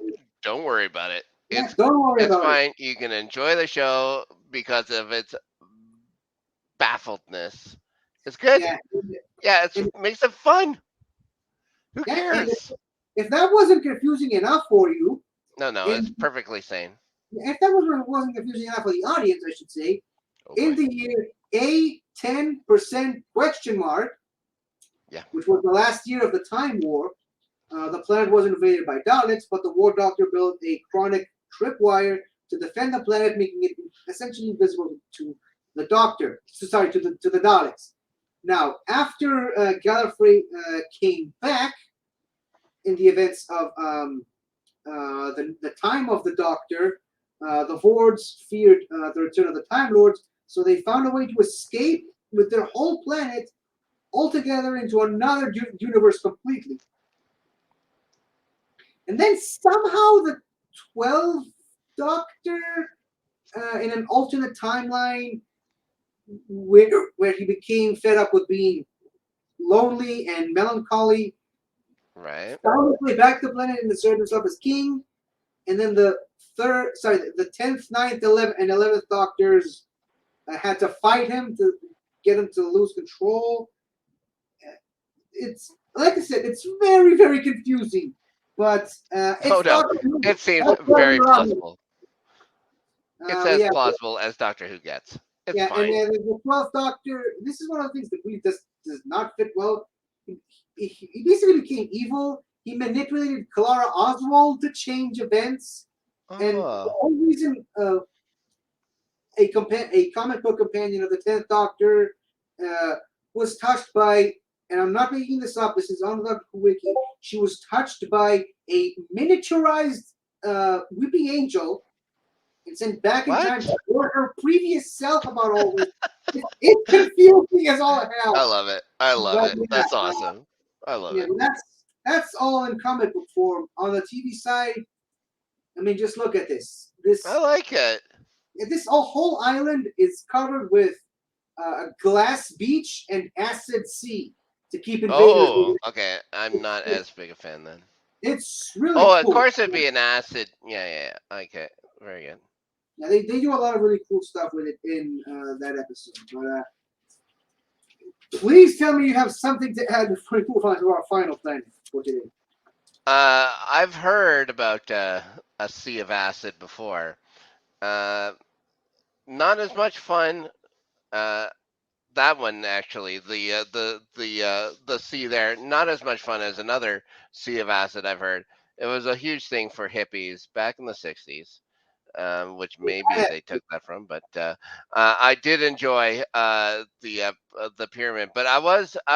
don't worry about it. yeah, It's don't worry it's about it. fine. You can enjoy the show because of its baffledness. It's good. Yeah, Yeah, it and, makes it fun. Who yeah, and cares? if that wasn't confusing enough for you, No, it's in perfectly sane. if that wasn't confusing enough for the audience, I should say, Oh in boy. the year A10% question mark, Yeah. which was the last year of the Time War, the planet was invaded by Daleks, but the War Doctor built a chronic tripwire to defend the planet, making it essentially invisible to the Doctor. Sorry, to the Daleks. Now, after Gallifrey came back in the events of the time of the Doctor, the Vords feared the return of the Time Lords, so they found a way to escape with their whole planet altogether into another universe completely. And then somehow the 12th Doctor, in an alternate timeline, where he became fed up with being lonely and melancholy, Right. found his way back to the planet and asserted himself as king. And then the 10th, 9th, 11th, and 11th Doctors had to fight him to get him to lose control. It's like I said, it's very, very confusing. But it's Oh no, Doctor Who. it seems That's what very we're on. plausible. It's as Yeah, plausible as Doctor Who gets. It's yeah, fine. and then the 12th Doctor. This is one of the things that really does not fit well. He basically became evil. He manipulated Clara Oswald to change events, and the Oh, only reason a comic book companion of the 10th Doctor was touched by, and I'm not making this up. This is on the Doctor Who wiki. She was touched by a miniaturized Weeping Angel and sent back in time What? to warn her previous self about all this. It's confusing as all I hell. love it. I love But it. yeah, That's awesome. I love yeah, it. that's all in comic book form. On the TV side, I mean, just look at this. I like it. This whole island is covered with a glass beach and acid sea to keep invaders Oh, away. okay. I'm not It's, as big a fan then. it's really Oh, of cool. course it'd be an acid. Yeah, yeah, yeah. Okay, very good. Yeah, they do a lot of really cool stuff with it in that episode. But please tell me you have something to add before we move on to our final planet for today. I've heard about a sea of acid before. Uh, not as much fun. Uh, that one actually, the sea there, not as much fun as another sea of acid I've heard. It was a huge thing for hippies back in the '60s. Which maybe they took that from. But I did enjoy the pyramid. But I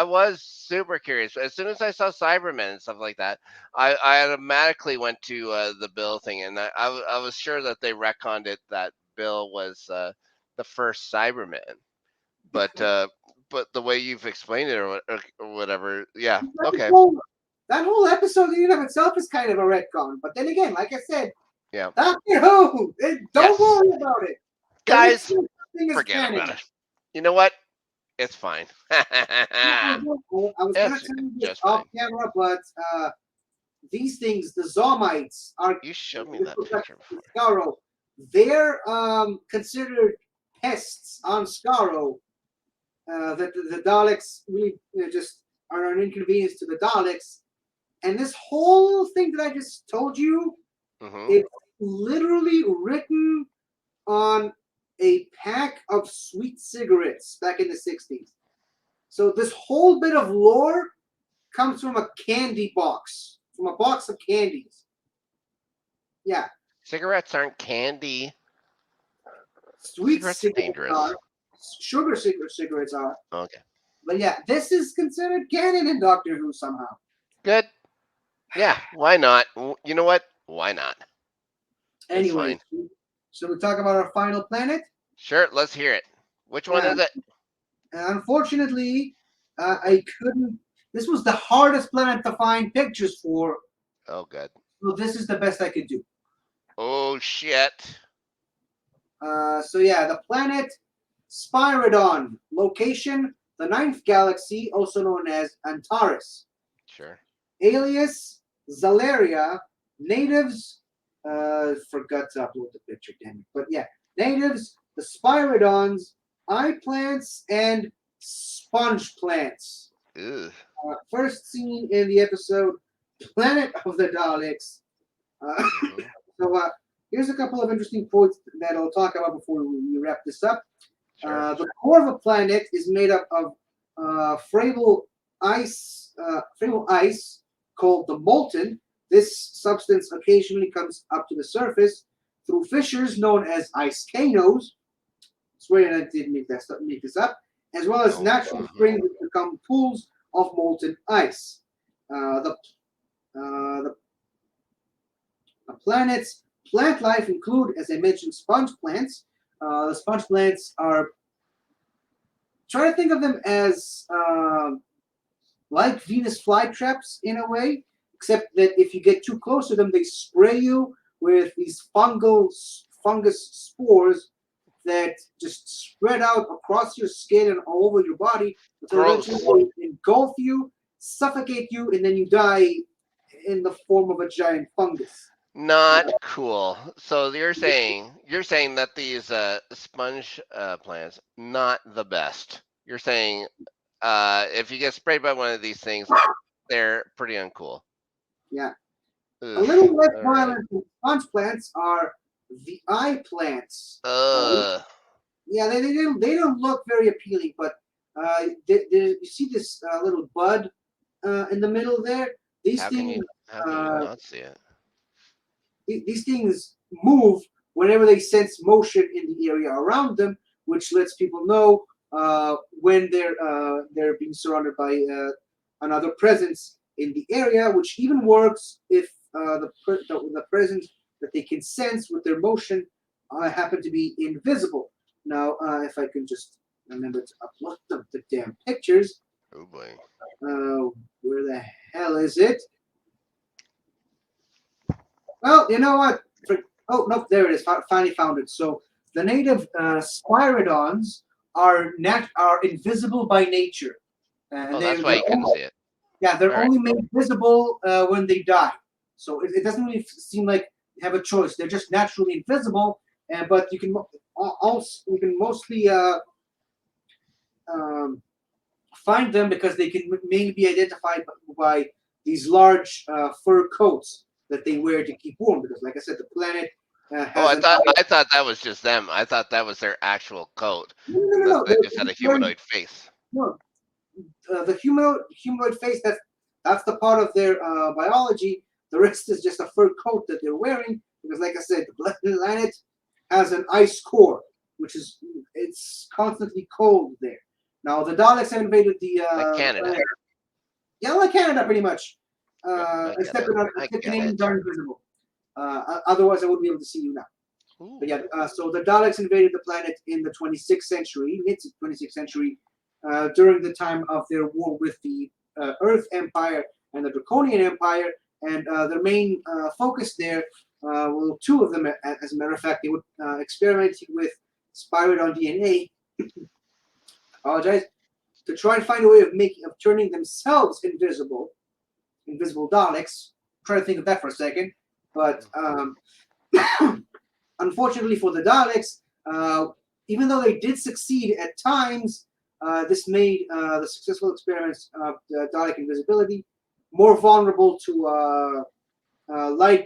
was super curious. As soon as I saw Cybermen and stuff like that, I automatically went to the Bill thing, and I was sure that they retconned it that Bill was the first Cyberman. But but the way you've explained it or whatever, yeah, That okay, whole, that whole episode in and of itself is kind of a retcon. But then again, like I said, yeah, Doctor Who, don't yes, worry about it. There is guys, such thing as forget canon. about it. You know what? It's fine. I was gonna It's tell you this just off fine. camera, but these things, the Zomites, are You showed me this that was like picture before. Skaro. They're considered pests on Skaro. That the Daleks really just are an inconvenience to the Daleks. And this whole thing that I just told you, Hmm. it's literally written on a pack of sweet cigarettes back in the 60s. So this whole bit of lore comes from a candy box, from a box of candies. Yeah, Cigarettes aren't candy. sweet Cigarettes are cigarettes dangerous. are, cigarettes are. Okay. But yeah, this is considered canon in Doctor Who somehow. Good. Yeah. Why not? You know what? Why not? It's Anyways, fine. so we talk about our final planet. Sure. Let's hear it. Which one Yeah, is it? unfortunately, I couldn't. This was the hardest planet to find pictures for, Oh, good. so this is the best I could do. Oh shit. So yeah, the planet Spyridon, location the ninth galaxy, also known as Antares. Sure. Alias Zalaria, natives. Forgot to upload the picture, damn it. But yeah, natives, the Spyridons, eye plants, and sponge plants. Ugh. First seen in the episode Planet of the Daleks. Hmm. So here's a couple of interesting quotes that I'll talk about before we wrap this up. Sure. The core of a planet is made up of friable ice called the molten. This substance occasionally comes up to the surface through fissures known as ice canos. Swear I didn't make this up, as well as Oh. natural springs that become pools of molten ice. The the planet's plant life include, as I mentioned, sponge plants. The sponge plants are, try to think of them as like Venus flytraps in a way, except that if you get too close to them, they spray you with these fungus spores that just spread out across your skin and all over your body until Gross. eventually they engulf you, suffocate you, and then you die in the form of a giant fungus. Not cool. So you're saying that these sponge plants not the best. You're saying if you get sprayed by one of these things, they're pretty uncool. Yeah. A Ugh. little less All right. violent than sponge plants are the eye plants. Ugh. Yeah, they don't look very appealing, but you see this little bud in the middle there. These How can you things how can you uh, not see it? these things move whenever they sense motion in the area around them, which lets people know when they're being surrounded by another presence in the area, which even works if the presence that they can sense with their motion happen to be invisible. Now, if I can just remember to upload the damn pictures. Oh boy. Where the hell is it? Well, you know what? Oh, no, there it is. Finally found it. So the native Spyrodons are invisible by nature, and Oh, that's why you couldn't see it. they're All right. only made visible when they die. So it doesn't really seem like they have a choice. They're just naturally invisible, but you can mostly um, find them because they can mainly be identified by these large fur coats that they wear to keep warm. Because, like I said, the planet Oh, has an ice. I thought that was just them. I thought that was their actual coat, No, no, and no, that no. they just had a humanoid face. No, the humanoid face. That's the part of their biology. The rest is just a fur coat that they're wearing. Because, like I said, the planet has an ice core, which is it's constantly cold there. Now the Daleks have invaded Like the Canada. planet. Yeah, like Canada, pretty much. Yep, I get Except it. I the get it. Canadians are invisible. Otherwise, I wouldn't be able to see you now. But Ooh. yeah, so the Daleks invaded the planet in the 26th century, mid 26th century, during the time of their war with the Earth Empire and the Draconian Empire. And their main focus there, well, two of them, as a matter of fact, they would experiment with Spyrodon DNA. Apologize, to try and find a way of turning themselves invisible Daleks. Try to think of that for a second, but unfortunately for the Daleks, even though they did succeed at times, this made the successful experiments of Dalek invisibility more vulnerable to light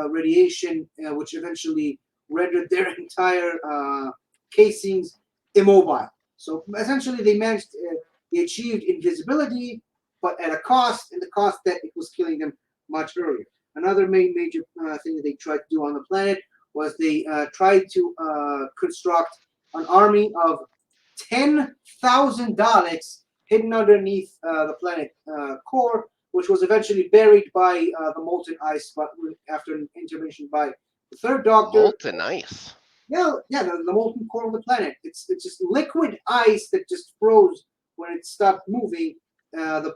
radiation, which eventually rendered their entire casings immobile. So essentially, they achieved invisibility, but at a cost, and the cost that it was killing them much earlier. Another major thing that they tried to do on the planet was they tried to construct an army of 10,000 Daleks hidden underneath the planet core, which was eventually buried by the molten ice, but after an intervention by the Third Doctor. Molten ice. Yeah, the molten core of the planet. It's just liquid ice that just froze when it stopped moving. The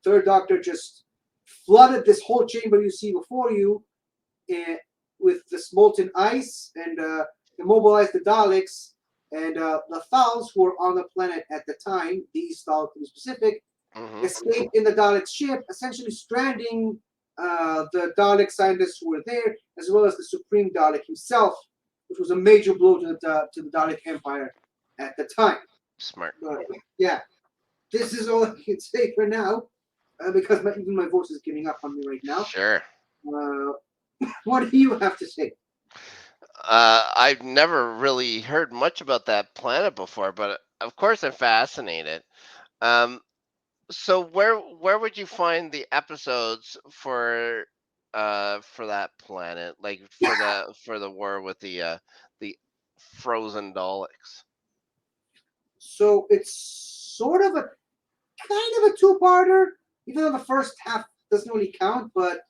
Third Doctor just flooded this whole chamber you see before you with this molten ice and immobilized the Daleks. And the Thals who were on the planet at the time, these Thals to be specific, Hmm. escaped in the Dalek ship, essentially stranding the Dalek scientists who were there, as well as the Supreme Dalek himself, which was a major blow to the Dalek Empire at the time. Smart. But yeah, this is all I can say for now, because even my voice is giving up on me right now. Sure. What do you have to say? I've never really heard much about that planet before, but of course I'm fascinated. Um, so where would you find the episodes for that planet, like for the war with the frozen Daleks? So it's sort of a kind of a two-parter, even though the first half doesn't really count. But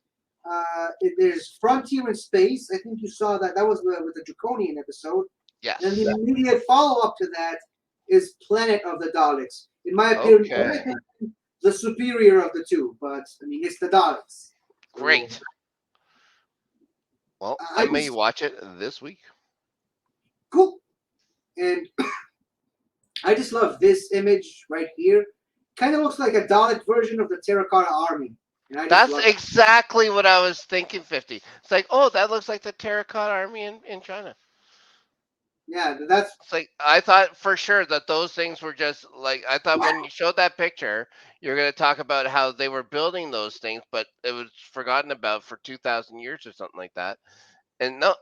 there's Frontier in Space. I think you saw that. That was with the Draconian episode. And Yes. the immediate follow-up to that is Planet of the Daleks. In my Okay. opinion, the superior of the two. But I mean, it's the Daleks. So, Great. Well, I I may just watch it this week. cool, and I just love this image right here. Kind of looks like a Dalek version of the Terracotta Army, and I just That's love it. exactly what I was thinking, 50. It's like, oh, that looks like the terracotta army in China. Yeah, that's It's like I thought for sure that those things were just like I thought when you showed that picture, you're gonna talk about how they were building those things, but it was forgotten about for 2,000 years or something like that. And no,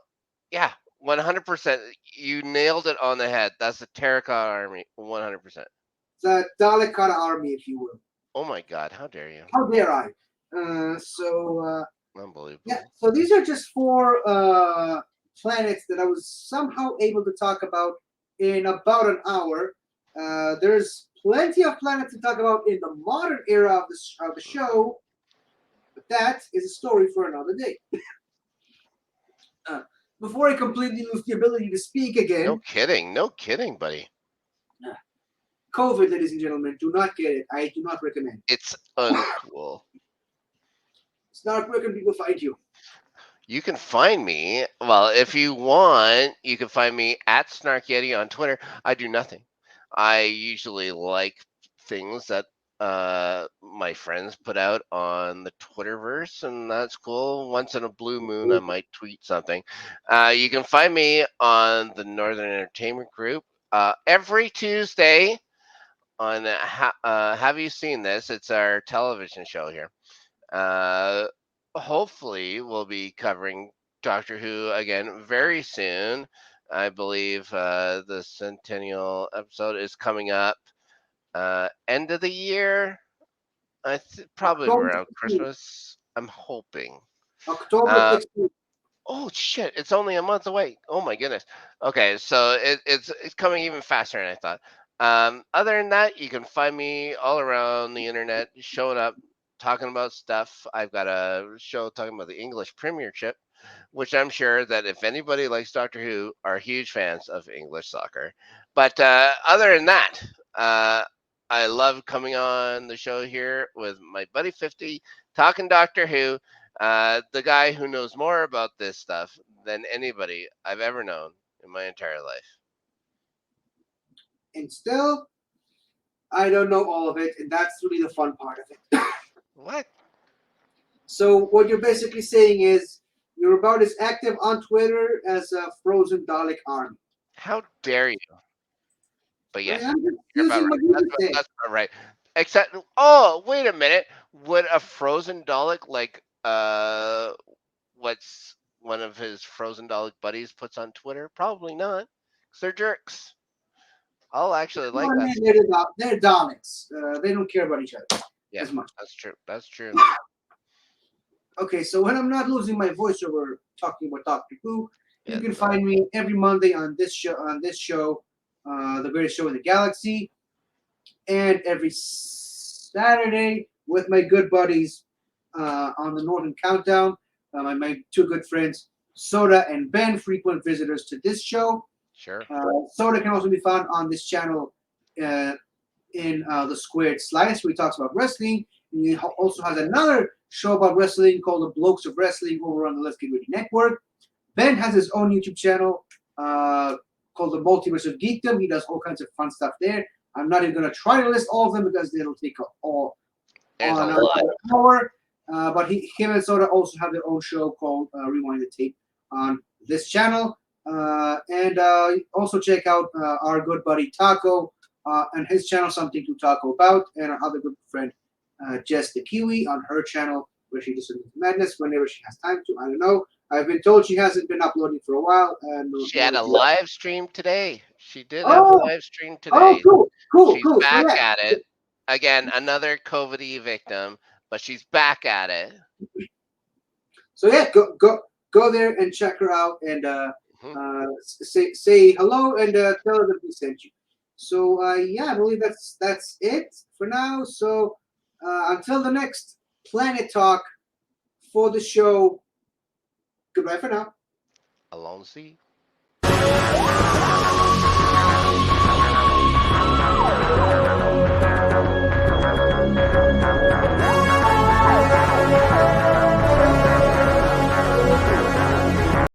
yeah, 100%. You nailed it on the head. That's the terracotta army, 100%. the Dalekata Army, if you will. Oh my God, how dare you? How dare I? So yeah, Unbelievable. so these are just four planets that I was somehow able to talk about in about an hour. There's plenty of planets to talk about in the modern era of the show, but that is a story for another day. Uh, before I completely lose the ability to speak again. No kidding, buddy. COVID, ladies and gentlemen, do not get it. I do not recommend. It's uncool. Snark, where can people find you? You can find me. Well, if you want, you can find me at Snark Yeti on Twitter. I do nothing. I usually like things that my friends put out on the Twitterverse, and that's cool. Once in a blue moon, I might tweet something. You can find me on the Northern Entertainment Group every Tuesday on Have You Seen This? It's our television show here. Hopefully we'll be covering Doctor Who again very soon. I believe the centennial episode is coming up end of the year. Probably October around 16th. Christmas. I'm hoping. October 16th. Oh shit! It's only a month away. Oh my goodness. Okay, so it's coming even faster than I thought. Other than that, you can find me all around the internet, showing up, talking about stuff. I've got a show talking about the English Premiership, which I'm sure that if anybody likes Doctor Who are huge fans of English soccer. But other than that, I love coming on the show here with my buddy 50, talking Doctor Who, the guy who knows more about this stuff than anybody I've ever known in my entire life. And still, I don't know all of it, and that's really the fun part of it. What? So what you're basically saying is you're about as active on Twitter as a frozen Dalek army. How dare you? But yes, I'm just you're about using right. what you say. That's about right. Except, oh, wait a minute. Would a frozen Dalek like what's one of his frozen Dalek buddies puts on Twitter? Probably not, 'cause they're jerks. I'll actually like Well, I that. mean, they're Daleks. They don't care about each other Yeah, as much. that's true. That's true. Okay, so when I'm not losing my voice over talking about Doctor Who, Yeah, you can find me every Monday on this show, The Greatest Show in the Galaxy, and every Saturday with my good buddies on the Northern Countdown. My two good friends, Soda and Ben, frequent visitors to this show. Sure. Soda can also be found on this channel in the Squared Slice, where he talks about wrestling. And he also has another show about wrestling called The Blokes of Wrestling over on the Let's Get Ready Network. Ben has his own YouTube channel called The Multiverse of Geekdom. He does all kinds of fun stuff there. I'm not even going to try to list all of them because it'll take another hour. But him and Soda also have their own show called Rewind the Tape on this channel. And also check out our good buddy Taco and his channel, Something to Taco About, and our other good friend Jess the Kiwi on her channel, where she does madness whenever she has time to. I don't know. I've been told she hasn't been uploading for a while. And She had a live stream today. She did have a Oh! live stream today. Oh, cool. She's back at it. Again, another COVID victim, but she's back at it. So yeah, go there and check her out and say hello and tell her that we sent you. So yeah, I believe that's it for now. So until the next Planet Talk for the show, goodbye for now. Alone see.